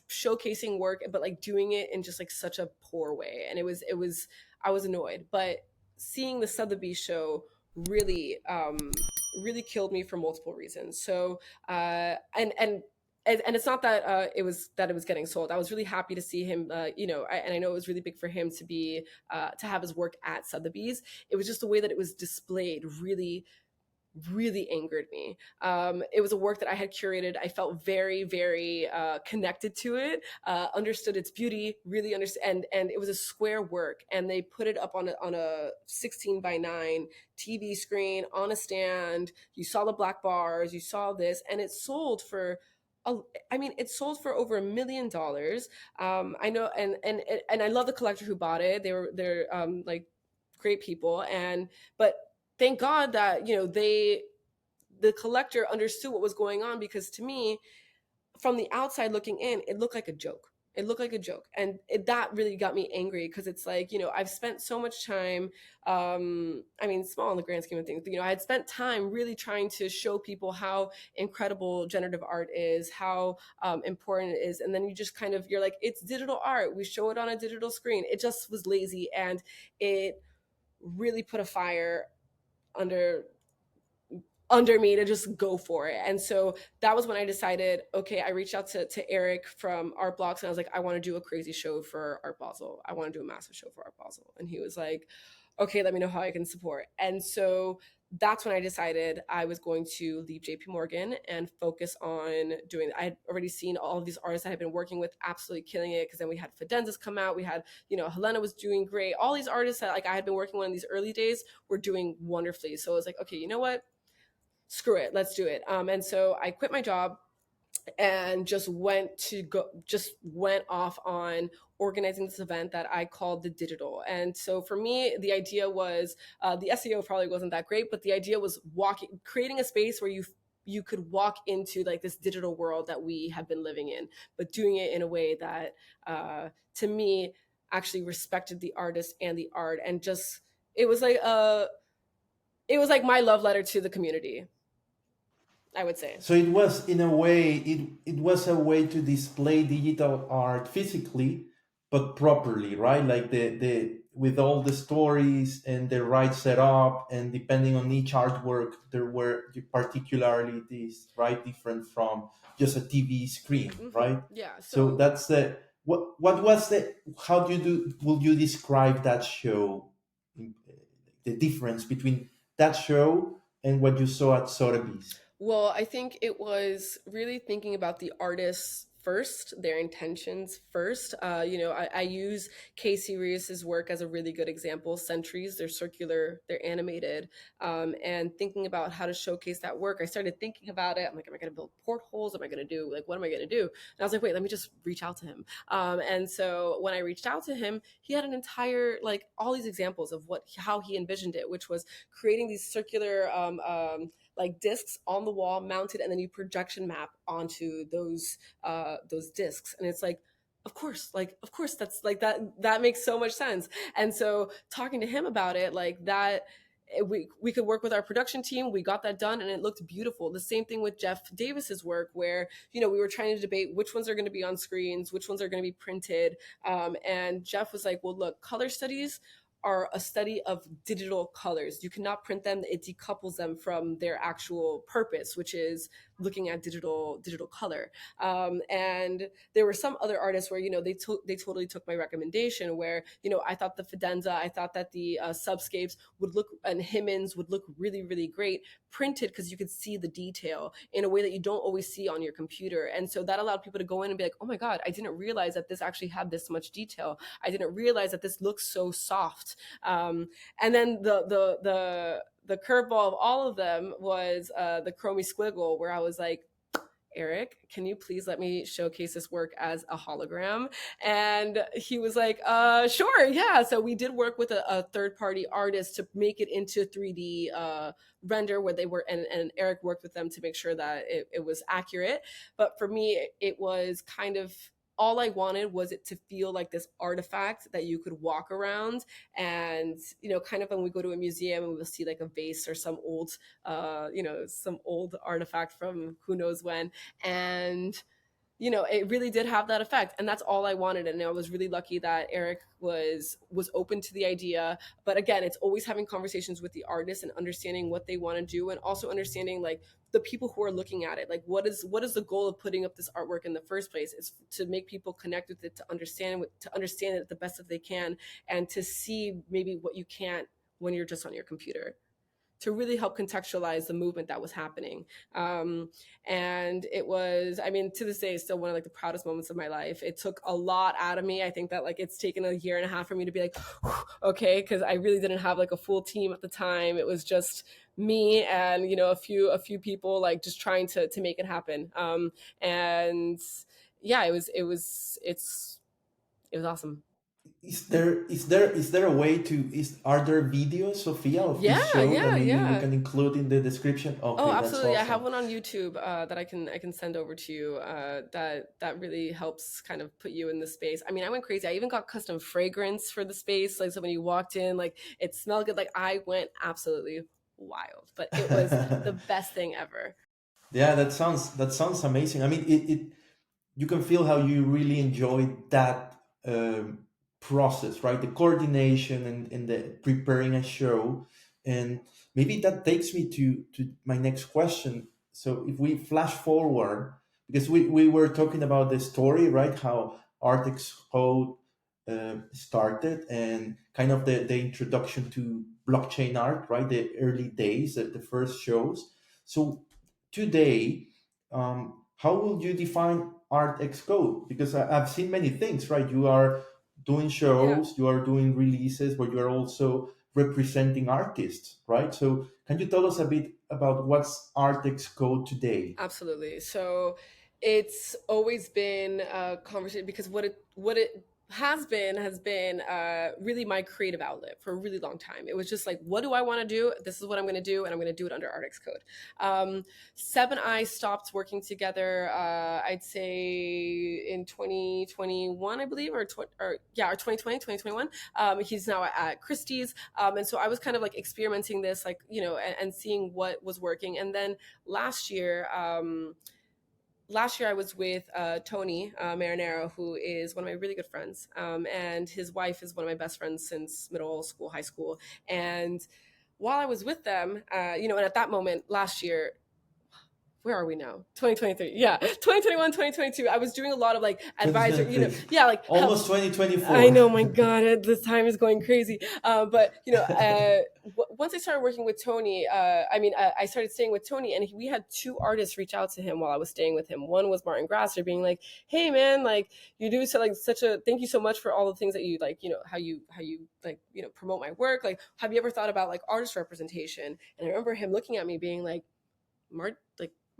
Speaker 1: showcasing work, but like doing it in just like such a poor way. And I was annoyed. But seeing the Sotheby's show really killed me for multiple reasons. So and it's not that it was getting sold. I was really happy to see him, and I know it was really big for him to have his work at Sotheby's. It was just the way that it was displayed really angered me. It was a work that I had curated. I felt very, very connected to it, understood its beauty, really understood, and it was a square work, and they put it up on a 16:9 TV screen on a stand. You saw the black bars, you saw this, and it sold for. It sold for over $1 million. I know, and I love the collector who bought it. They're like great people, but thank God that the collector understood what was going on, because to me, from the outside looking in, it looked like a joke. It looked like a joke. And that really got me angry, because it's like, I've spent so much time, I mean, small in the grand scheme of things, I had spent time really trying to show people how incredible generative art is, how important it is. And then you just kind of, you're like, it's digital art. We show it on a digital screen. It just was lazy. And it really put a fire under me to just go for it. And so that was when I decided, okay, I reached out to Eric from ArtBlocks, and I was like, I want to do a crazy show for Art Basel. I want to do a massive show for Art Basel. And he was like, okay, let me know how I can support. And so that's when I decided I was going to leave JPMorgan and focus on doing. I had already seen all of these artists I had been working with absolutely killing it, because then we had Fidenzas come out. We had, Helena was doing great. All these artists that like I had been working on in these early days were doing wonderfully. So I was like, okay, you know what? Screw it, let's do it. And so I quit my job and just went off on organizing this event that I called the Digital. And so for me, the idea was, the SEO probably wasn't that great, but the idea was creating a space where you could walk into like this digital world that we have been living in, but doing it in a way that, to me, actually respected the artist and the art, and just it was like my love letter to the community, I would say.
Speaker 2: So it was in a way, it was a way to display digital art physically, but properly, right? Like the with all the stories and the right setup, and depending on each artwork, there were particularities, right, different from just a TV screen, right?
Speaker 1: Yeah.
Speaker 2: So
Speaker 1: So,
Speaker 2: that's the what was the how do you do? Will you describe that show? The difference between that show and what you saw at Sotheby's?
Speaker 1: well, I think it was really thinking about the artists first, their intentions first. I use Casey Reus's work as a really good example. Centuries, they're circular, they're animated, and thinking about how to showcase that work. I started thinking about it. I'm like, am I going to build portholes? Am I going to do like what am I going to do? And I was like, wait, let me just reach out to him. And so when I reached out to him, he had an entire like all these examples of how he envisioned it, which was creating these circular. Like discs on the wall mounted, and then you projection map onto those discs, and it's like of course that's like that makes so much sense. And so talking to him about it like that, we could work with our production team. We got that done and it looked beautiful. The same thing with Jeff Davis's work, where we were trying to debate which ones are going to be on screens, which ones are going to be printed. And Jeff was like, well, look, color studies are a study of digital colors. You cannot print them. It decouples them from their actual purpose, which is looking at digital color. And there were some other artists where they totally took my recommendation. Where I thought the Fidenza, I thought that the subscapes would look, and Himins would look really really great printed, because you could see the detail in a way that you don't always see on your computer. And so that allowed people to go in and be like, oh my god, I didn't realize that this actually had this much detail. I didn't realize that this looks so soft. And then the curveball of all of them was the Chromie Squiggle, where I was like, Eric, can you please let me showcase this work as a hologram? And he was like, sure, yeah. So we did work with a third-party artist to make it into 3D render, where they were, and Eric worked with them to make sure that it was accurate. But for me, it was kind of, all I wanted was it to feel like this artifact that you could walk around. And kind of when we go to a museum and we'll see like a vase or some old some old artifact from who knows when. And it really did have that effect, and that's all I wanted. And I was really lucky that Eric was open to the idea. But again, it's always having conversations with the artists and understanding what they want to do, and also understanding like the people who are looking at it. Like, what is the goal of putting up this artwork in the first place? It's to make people connect with it, to understand it the best that they can, and to see maybe what you can't when you're just on your computer, to really help contextualize the movement that was happening. And it was, I mean, to this day, it's still one of like the proudest moments of my life. It took a lot out of me. I think that like it's taken a year and a half for me to be like, okay, because I really didn't have like a full team at the time. It was just me and a few people like just trying to make it happen. And yeah, it was awesome.
Speaker 2: is there a way to is are there videos, Sophia, of this
Speaker 1: Yeah,
Speaker 2: show that
Speaker 1: yeah,
Speaker 2: maybe we
Speaker 1: yeah.
Speaker 2: can include in the description?
Speaker 1: Oh,
Speaker 2: Okay, that's
Speaker 1: absolutely. I have
Speaker 2: awesome.
Speaker 1: one on YouTube that I can send over to you. That really helps kind of put you in the space. I mean, I went crazy. I even got custom fragrance for the space. Like, so when you walked in, like it smelled good. Like I went absolutely wild. But it was the best thing ever.
Speaker 2: Yeah, that sounds amazing. I mean, it you can feel how you really enjoyed that process, right? The coordination and the preparing a show, and maybe that takes me to my next question. So if we flash forward, because we were talking about the story, right? How ArtXCode started and kind of the introduction to blockchain art, right? The early days, the first shows. So today, how will you define ArtXCode? Because I've seen many things, right? You are doing
Speaker 1: Yeah.
Speaker 2: shows, you are doing releases, but you are also representing artists, right? So can you tell us a bit about what's ArtXCode today?
Speaker 1: Absolutely. So it's always been a conversation because what it has been really my creative outlet for a really long time. It was just like, what do I want to do? This is what I'm going to do, and I'm going to do it under ArtXCode. Seb and I stopped working together. I'd say in 2021, I believe, or 2020, 2021. He's now at Christie's, and so I was kind of like experimenting this, like and seeing what was working, and then last year last year I was with Toni Marinara, who is one of my really good friends, and his wife is one of my best friends since middle school, high school. And while I was with them, and at that moment last year, where are we now? 2023. Yeah. 2021, 2022. I was doing a lot of like advisor,
Speaker 2: 2023,
Speaker 1: yeah, like help.
Speaker 2: almost
Speaker 1: I
Speaker 2: 2024.
Speaker 1: know, my God, this time is going crazy. But once I started working with Toni, I started staying with Toni, and we had two artists reach out to him while I was staying with him. One was Martin Grasser, being like, "Hey, man, like you do so like such a thank you so much for all the things that you like, how you like promote my work. Like, have you ever thought about like artist representation?" And I remember him looking at me, being like,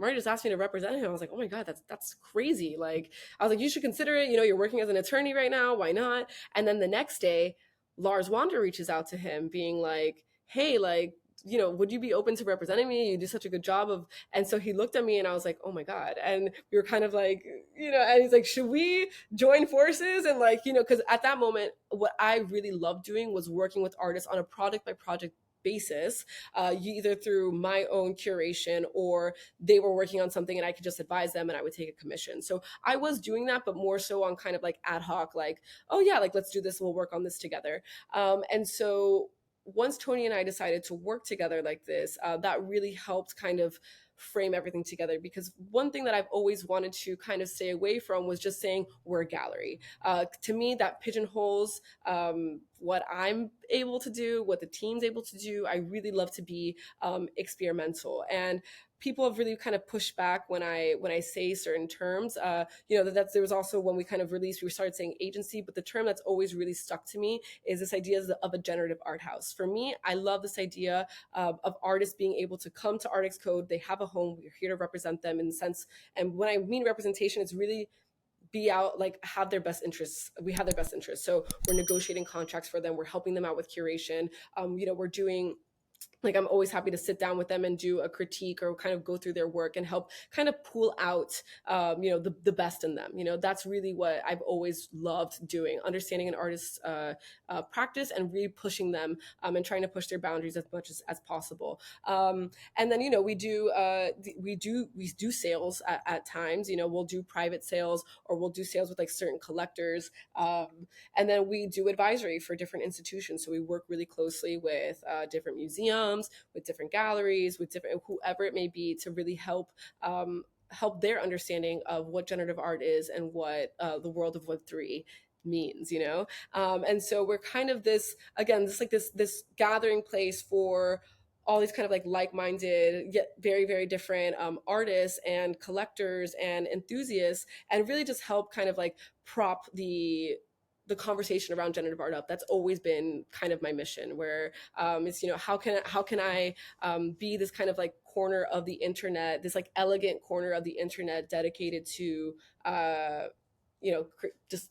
Speaker 1: Marty just asked me to represent him. I was like, oh my God, that's crazy. Like, I was like, you should consider it. You're working as an attorney right now. Why not? And then the next day, Lars Wander reaches out to him, being like, hey, like, would you be open to representing me? You do such a good job of. And so he looked at me, and I was like, oh my God. And we were kind of like, and he's like, should we join forces? And like, because at that moment, what I really loved doing was working with artists on a project by project basis, either through my own curation, or they were working on something and I could just advise them and I would take a commission. So I was doing that, but more so on kind of like ad hoc, like, oh yeah, like let's do this, we'll work on this together. And so once Toni and I decided to work together like this, that really helped kind of frame everything together, because one thing that I've always wanted to kind of stay away from was just saying we're a gallery. To me, that pigeonholes what I'm able to do, what the team's able to do. I really love to be experimental, and people have really kind of pushed back when I say certain terms. That there was also when we kind of released, we started saying agency, but the term that's always really stuck to me is this idea of a generative art house. For me, I love this idea of artists being able to come to ArtXCode. They have a home. We're here to represent them in the sense. And when I mean representation, it's really be out, like have their best interests. We have their best interests. So we're negotiating contracts for them. We're helping them out with curation. We're doing, like, I'm always happy to sit down with them and do a critique or kind of go through their work and help kind of pull out the best in them. That's really what I've always loved doing, understanding an artist's practice and really pushing them, and trying to push their boundaries as much as possible. And then we do sales at times. We'll do private sales, or we'll do sales with like certain collectors. And then we do advisory for different institutions. So we work really closely with different museums, with different galleries, with different whoever it may be, to really help their understanding of what generative art is and what the world of Web3 means. And so we're kind of this, again, this gathering place for all these kind of like-minded yet very very different artists and collectors and enthusiasts, and really just help kind of like prop the conversation around generative art up. That's always been kind of my mission, where it's how can I be this kind of like corner of the internet, this like elegant corner of the internet dedicated to just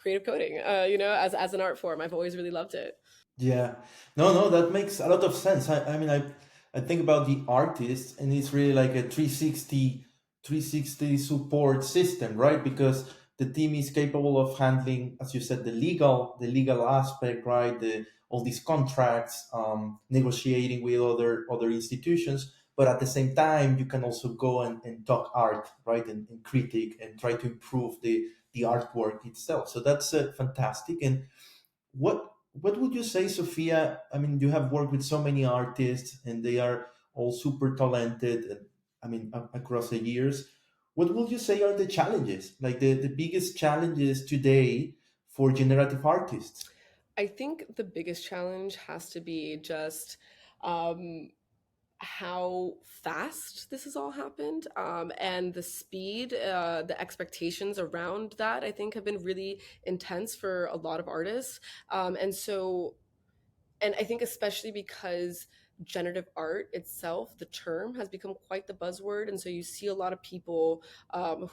Speaker 1: creative coding, as an art form. I've always really loved it.
Speaker 2: Yeah, no, that makes a lot of sense. I mean, I think about the artist, and it's really like a 360 support system, right? Because the team is capable of handling, as you said, the legal aspect, right? All these contracts, negotiating with other institutions, but at the same time, you can also go and talk art, right? And critique and try to improve the artwork itself. So that's fantastic. And what would you say, Sophia? I mean, you have worked with so many artists, and they are all super talented. And I mean, across the years, what would you say are the challenges, like the biggest challenges today for generative artists?
Speaker 1: I think the biggest challenge has to be just um, how fast this has all happened, and the speed, the expectations around that, I think, have been really intense for a lot of artists. And I think especially because generative art itself, the term, has become quite the buzzword. And so you see a lot of people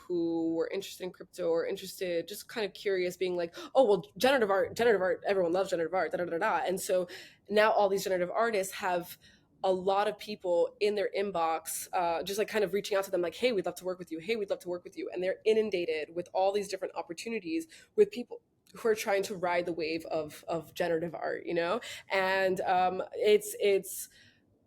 Speaker 1: who were interested in crypto or interested, just kind of curious, being like, oh, well, generative art, everyone loves generative art, da da da da. And so now all these generative artists have a lot of people in their inbox, just like kind of reaching out to them like, hey, we'd love to work with you, hey, we'd love to work with you, and they're inundated with all these different opportunities, with people who are trying to ride the wave of generative art, and it's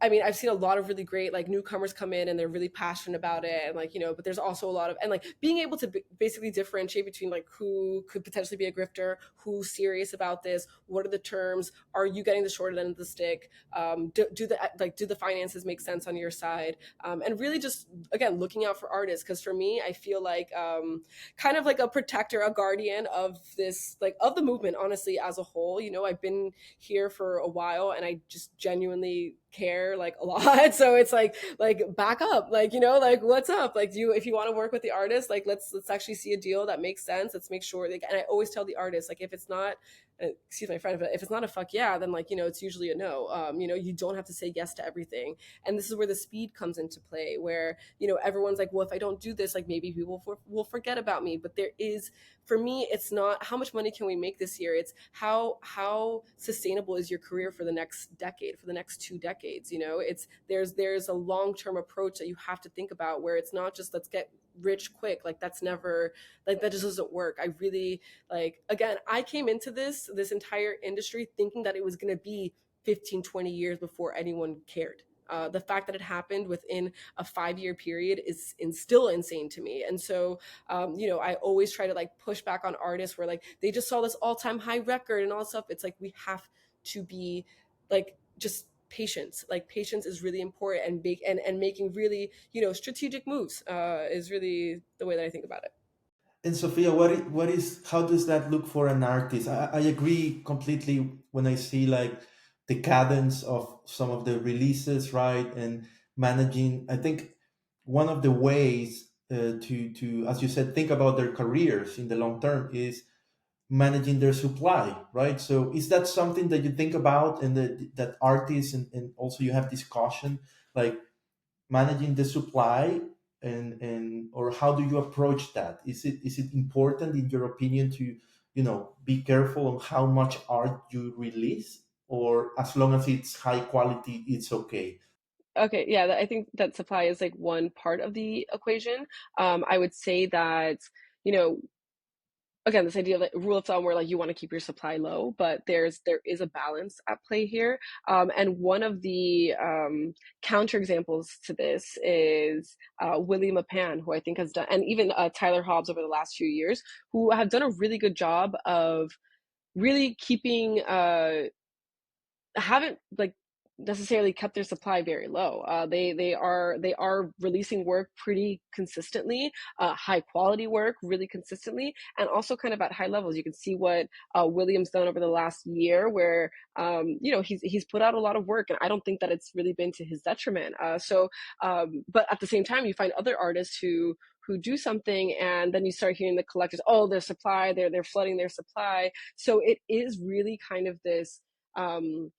Speaker 1: I mean, I've seen a lot of really great like newcomers come in and they're really passionate about it, and like, but there's also a lot of, and like being able to basically differentiate between like who could potentially be a grifter, who's serious about this, what are the terms, are you getting the short end of the stick, do the finances make sense on your side, and really just again looking out for artists, because for me I feel like kind of like a protector, a guardian of this, like of the movement, honestly, as a whole. I've been here for a while and I just genuinely care like a lot. So it's like back up, like, like what's up, like, if you want to work with the artist, like let's actually see a deal that makes sense. Let's make sure, like, and I always tell the artist, like, if it's not, excuse my friend, but if it's not a fuck yeah, then like, it's usually a no. You don't have to say yes to everything. And this is where the speed comes into play, where everyone's like, well, if I don't do this, like maybe people will forget about me. But there is, for me, it's not how much money can we make this year, it's how sustainable is your career for the next decade, for the next 2 decades. It's there's a long-term approach that you have to think about, where it's not just let's get rich quick. Like that's never, like that just doesn't work. I really, like, again, I came into this entire industry thinking that it was going to be 15-20 years before anyone cared. The fact that it happened within a 5-year period is still insane to me. And so I always try to like push back on artists where like they just saw this all-time high record and all stuff. It's like we have to be like just patience. Like patience is really important, and making really strategic moves is really the way that I think about it.
Speaker 2: And Sophia, how does that look for an artist? I agree completely when I see like the cadence of some of the releases, right? And managing, I think one of the ways to, as you said, think about their careers in the long term is managing their supply, right? So is that something that you think about, and that artists, and also you have this caution, like managing the supply, and or how do you approach that? Is it important in your opinion to be careful on how much art you release, or as long as it's high quality it's okay?
Speaker 1: Okay, yeah, I think that supply is like one part of the equation. I would say that, you know, again, this idea of like rule of thumb, where like you want to keep your supply low, but there is a balance at play here. And one of the counter examples to this is William Mapan, who I think has done, and even Tyler Hobbs over the last few years, who have done a really good job of really keeping haven't like necessarily kept their supply very low. They are releasing work pretty consistently, high quality work really consistently, and also kind of at high levels. You can see what William's done over the last year, where he's put out a lot of work, and I don't think that it's really been to his detriment. But at the same time, you find other artists who do something, and then you start hearing the collectors, oh, their supply, they're flooding their supply. So it is really kind of this um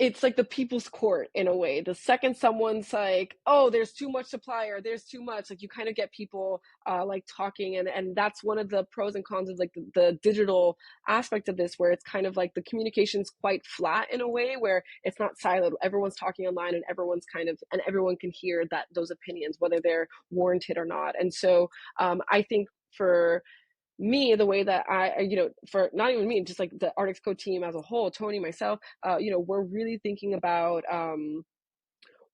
Speaker 1: it's like the people's court in a way. The second someone's like, oh, there's too much supply or there's too much, like you kind of get people like talking, and that's one of the pros and cons of like the digital aspect of this, where it's kind of like the communication's quite flat in a way, where it's not siloed. Everyone's talking online, and everyone can hear that those opinions, whether they're warranted or not. And so I think for me, the way that for not even me, just like the ArtXCode team as a whole, Toni, myself, we're really thinking about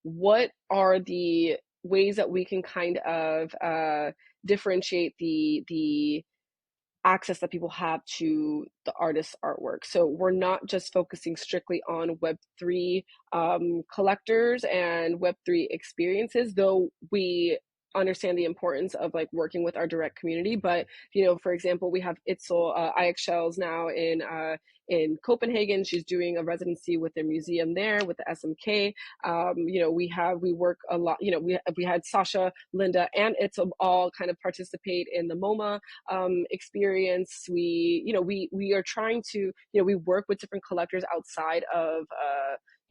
Speaker 1: what are the ways that we can kind of differentiate the access that people have to the artist's artwork. So we're not just focusing strictly on Web3 collectors and Web3 experiences, though we understand the importance of like working with our direct community. But for example, we have Itzel IX now in Copenhagen. She's doing a residency with their museum there with the SMK. We work a lot. We had Sasha, Linda, and Itzel all kind of participate in the MoMA experience. We are trying to, we work with different collectors outside of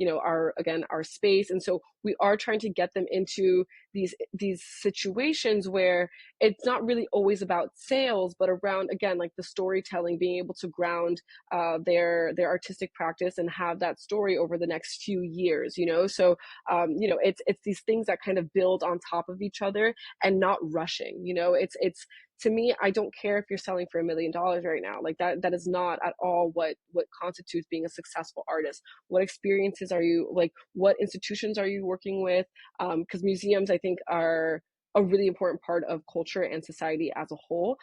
Speaker 1: our space, and so we are trying to get them into these situations where it's not really always about sales, but around, again, like the storytelling, being able to ground their artistic practice and have that story over the next few years. It's these things that kind of build on top of each other and not rushing. It's to me, I don't care if you're selling for $1 million right now. Like that is not at all what constitutes being a successful artist. What experiences are you, like, what institutions are you working with? Because museums, I think, are a really important part of culture and society as a whole.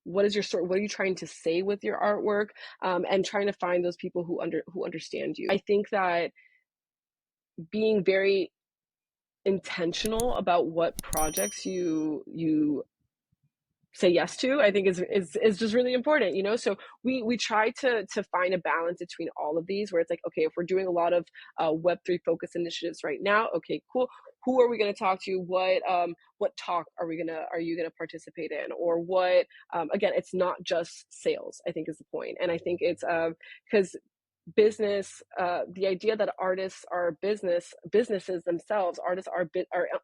Speaker 1: What is your story? What are you trying to say with your artwork? And trying to find those people who understand you. I think that being very intentional about what projects you say yes to, I think is just really important. So we try to find a balance between all of these, where it's like, okay, if we're doing a lot of Web3 focus initiatives right now, okay, cool, who are we going to talk to? What talk are you going to participate in? Or what, again, it's not just sales, I think, is the point. And I think it's because business, the idea that artists are businesses themselves, artists are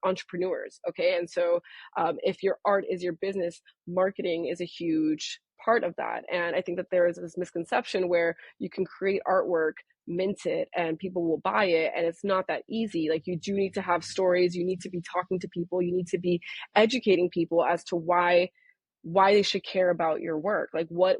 Speaker 1: entrepreneurs. Okay. And so if your art is your business, marketing is a huge part of that. And I think that there is this misconception where you can create artwork, mint it, and people will buy it, and it's not that easy. Like, you do need to have stories, you need to be talking to people, you need to be educating people as to why they should care about your work. Like, what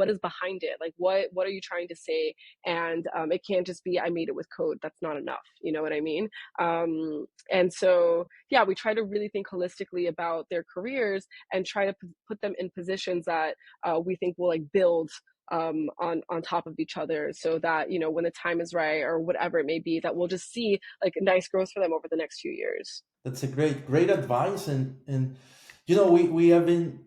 Speaker 1: is behind it? Like, what are you trying to say? And it can't just be, I made it with code. That's not enough. You know what I mean? And so, yeah, we try to really think holistically about their careers and try to put them in positions that we think will like build on top of each other, so that when the time is right, or whatever it may be, that we'll just see like nice growth for them over the next few years.
Speaker 2: That's a great advice, and we have been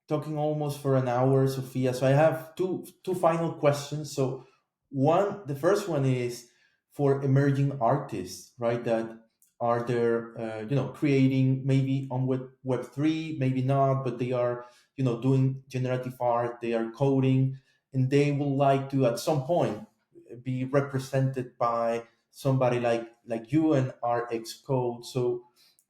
Speaker 2: talking almost for an hour, Sophia. So I have two final questions. So the first one is for emerging artists, right? That are there, creating maybe on Web3, maybe not, but they are, doing generative art, they are coding, and they would like to at some point be represented by somebody like you and ArtXCode. So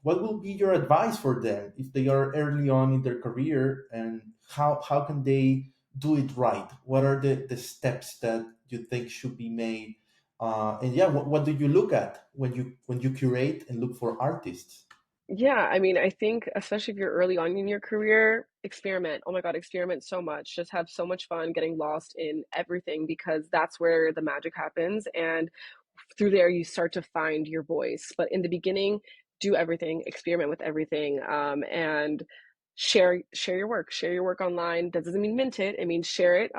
Speaker 2: what will be your advice for them if they are early on in their career, and how can they do it right? What are the steps that you think should be made? And yeah, what do you look at when you curate and look for artists?
Speaker 1: Yeah, I mean, I think especially if you're early on in your career, experiment. Oh my God, experiment so much. Just have so much fun getting lost in everything, because that's where the magic happens. And through there, you start to find your voice. But in the beginning, do everything, experiment with everything, and share your work. Share your work online. That doesn't mean mint it. It means share it.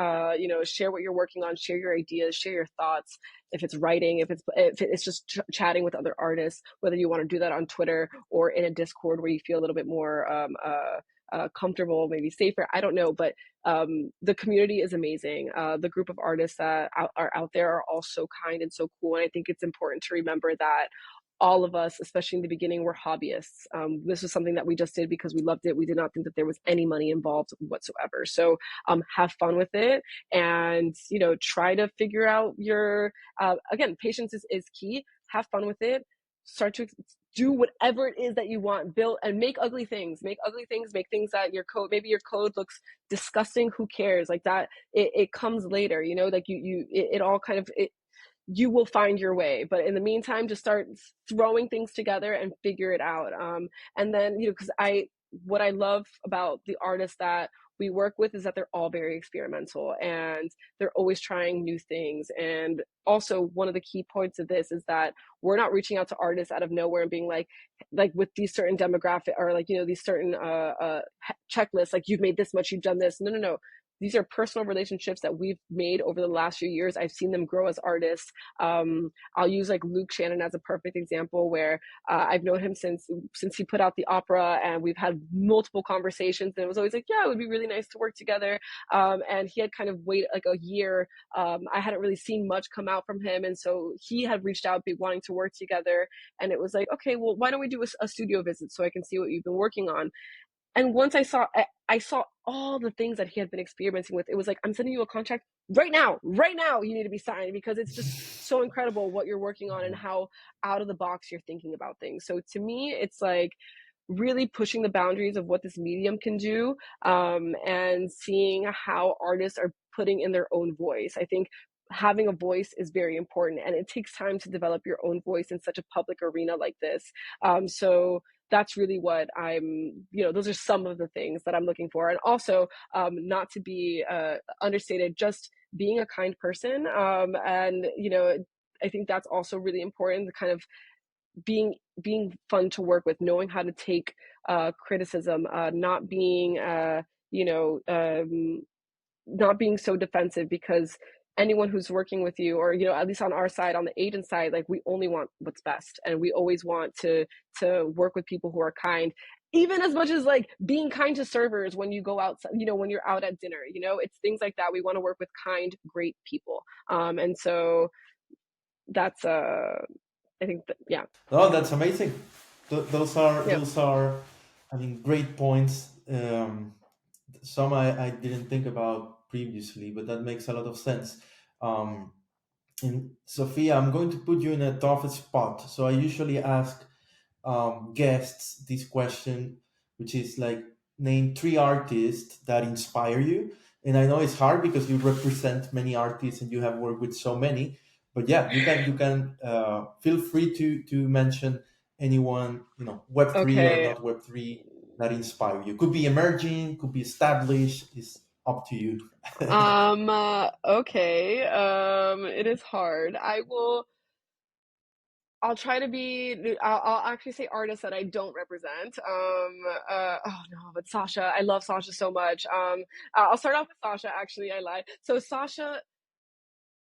Speaker 1: Share what you're working on. Share your ideas. Share your thoughts. If it's writing, if it's just chatting with other artists, whether you want to do that on Twitter or in a Discord where you feel a little bit more comfortable, maybe safer. I don't know, but the community is amazing. The group of artists that are out there are all so kind and so cool. And I think it's important to remember that all of us, especially in the beginning, were hobbyists. This was something that we just did because we loved it. We did not think that there was any money involved whatsoever. So have fun with it, and try to figure out your again, patience is key. Have fun with it. Start to do whatever it is that you want. Build and make ugly things. Make things that your code, maybe your code looks disgusting. Who cares? Like that, it comes later. Like it all kind of you will find your way. But in the meantime, just start throwing things together and figure it out. And then, because what I love about the artists that we work with is that they're all very experimental and they're always trying new things. And also one of the key points of this is that we're not reaching out to artists out of nowhere and being like with these certain demographic or these certain checklists, like you've made this much, you've done this. No. These are personal relationships that we've made over the last few years. I've seen them grow as artists. I'll use like Luke Shannon as a perfect example, where I've known him since he put out the opera, and we've had multiple conversations. And it was always like, yeah, it would be really nice to work together. And he had kind of waited like a year. I hadn't really seen much come out from him, and so he had reached out, wanting to work together. And it was like, okay, well, why don't we do a studio visit so I can see what you've been working on? And once I saw all the things that he had been experimenting with, it was like, I'm sending you a contract right now, you need to be signed, because it's just so incredible what you're working on and how out of the box you're thinking about things. So to me, it's like really pushing the boundaries of what this medium can do, and seeing how artists are putting in their own voice. I think having a voice is very important, and it takes time to develop your own voice in such a public arena like this. So that's really what those are some of the things that I'm looking for. And also, not to be understated, just being a kind person. And I think that's also really important, the kind of being fun to work with, knowing how to take criticism, not being not being so defensive, because anyone who's working with you, or at least on our side, on the agent side, like we only want what's best, and we always want to work with people who are kind, even as much as like being kind to servers when you go outside, when you're out at dinner. It's things like that. We want to work with kind, great people, and so that's I think that, yeah.
Speaker 2: Oh, that's amazing. Those are
Speaker 1: Yeah.
Speaker 2: I mean, great points. Some I didn't think about previously, but that makes a lot of sense. Um, and Sophia, I'm going to put you in a tough spot. So I usually ask guests this question, which is like, name three artists that inspire you. And I know it's hard because you represent many artists and you have worked with so many. But yeah, you can feel free to mention anyone, Web three or
Speaker 1: Okay.
Speaker 2: not Web three, that inspire you. Could be emerging, could be established. It's up to you.
Speaker 1: Okay. It is hard. I'll try to be. I'll actually say artists that I don't represent. Oh no, but Sasha, I love Sasha so much. I'll start off with Sasha. Actually, I lied. So Sasha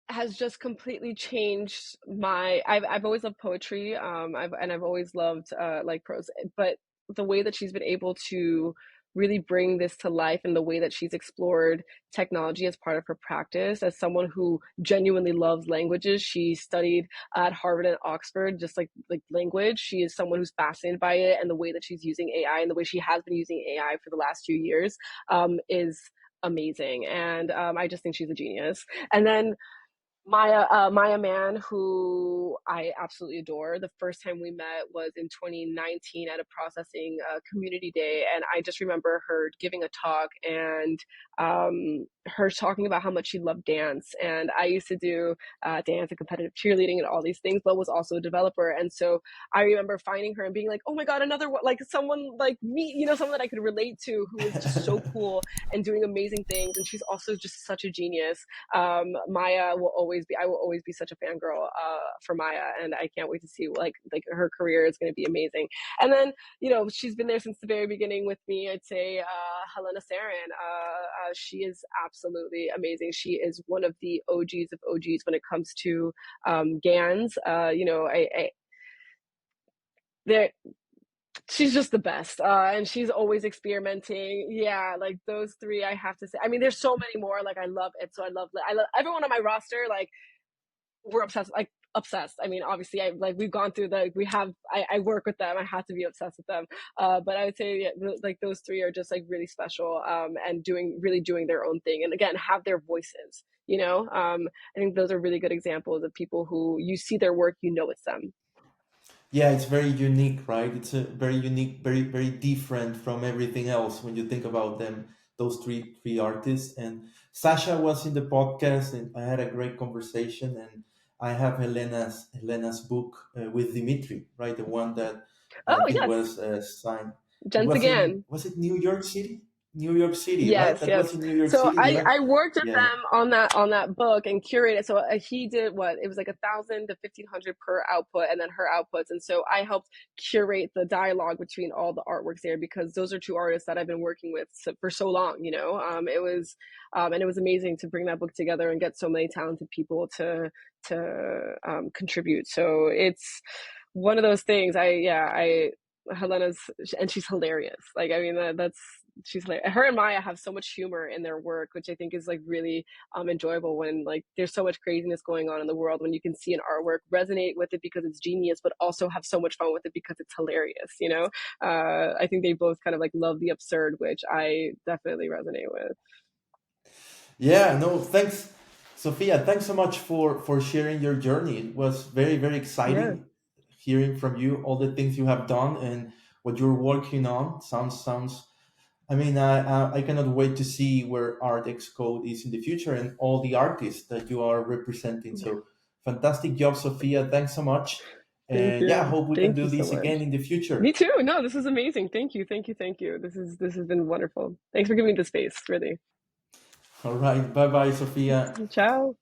Speaker 1: has just completely changed my. I've always loved poetry. I've always loved like prose, but the way that she's been able to really bring this to life, and the way that she's explored technology as part of her practice, as someone who genuinely loves languages. She studied at Harvard and Oxford, just like language. She is someone who's fascinated by it, and the way that she's using AI, and the way she has been using AI for the last few years, is amazing. And I just think she's a genius. And then Maya Mann, who I absolutely adore. The first time we met was in 2019 at a processing community day, and I just remember her giving a talk, and her talking about how much she loved dance. And I used to do dance and competitive cheerleading and all these things, but was also a developer. And so I remember finding her and being like, "Oh my God, another one, like someone like me, someone that I could relate to, who is just so cool and doing amazing things." And she's also just such a genius. Maya will always be, I will always be such a fangirl for Maya, and I can't wait to see like her career is going to be amazing. And then she's been there since the very beginning with me. I'd say Helena Sarin. She is absolutely amazing. She is one of the OGs of OGs when it comes to GANs. There, she's just the best, and she's always experimenting. Yeah, like those three, I have to say. I mean, there's so many more. Like I love it, so I love everyone on my roster. Like we're obsessed. Like obsessed. I mean, obviously, we've gone through I work with them. I have to be obsessed with them. But I would say, yeah, like those three are just like really special, and really doing their own thing, and again have their voices. I think those are really good examples of people who you see their work, it's them.
Speaker 2: Yeah, it's very unique, right? It's a very unique, very very different from everything else when you think about them. Those three artists, and Sasha was in the podcast, and I had a great conversation. And I have Helena's book with Dimitri, right? The one that
Speaker 1: Oh
Speaker 2: it
Speaker 1: yes,
Speaker 2: was signed. It
Speaker 1: gents
Speaker 2: was in
Speaker 1: again.
Speaker 2: was it New York City? New York City, right?
Speaker 1: Yes,
Speaker 2: That was
Speaker 1: yes.
Speaker 2: in New York
Speaker 1: So
Speaker 2: City.
Speaker 1: I
Speaker 2: Yeah,
Speaker 1: I worked with
Speaker 2: yeah.
Speaker 1: them on that book and curated. So he did what it was like 1,000 to 1,500 per output, and then her outputs. And so I helped curate the dialogue between all the artworks there, because those are two artists that I've been working with for so long. It was and it was amazing to bring that book together and get so many talented people to contribute. So it's one of those things. I Helena's, and she's hilarious. Like, I mean, that's she's like, her and Maya have so much humor in their work, which I think is like really enjoyable when like there's so much craziness going on in the world, when you can see an artwork, resonate with it because it's genius, but also have so much fun with it because it's hilarious. I think they both kind of like love the absurd, which I definitely resonate with.
Speaker 2: Yeah, no, thanks, Sophia. Thanks so much for sharing your journey. It was very, very
Speaker 1: Yeah,
Speaker 2: exciting hearing from you all the things you have done and what you're working on. Sounds. I mean, I cannot wait to see where ArtXCode is in the future and all the artists that you are representing.
Speaker 1: yeah.
Speaker 2: So fantastic job, Sophia. Thanks so much.
Speaker 1: Thank
Speaker 2: And yeah, I
Speaker 1: you.
Speaker 2: hope we can
Speaker 1: Thank
Speaker 2: do
Speaker 1: you so
Speaker 2: this
Speaker 1: much.
Speaker 2: again in the
Speaker 1: Me
Speaker 2: future.
Speaker 1: too. No, this is amazing. Thank you. Thank you. Thank you. This has been wonderful. Thanks for giving me the space, really.
Speaker 2: All right. Bye bye, Sophia.
Speaker 1: Ciao.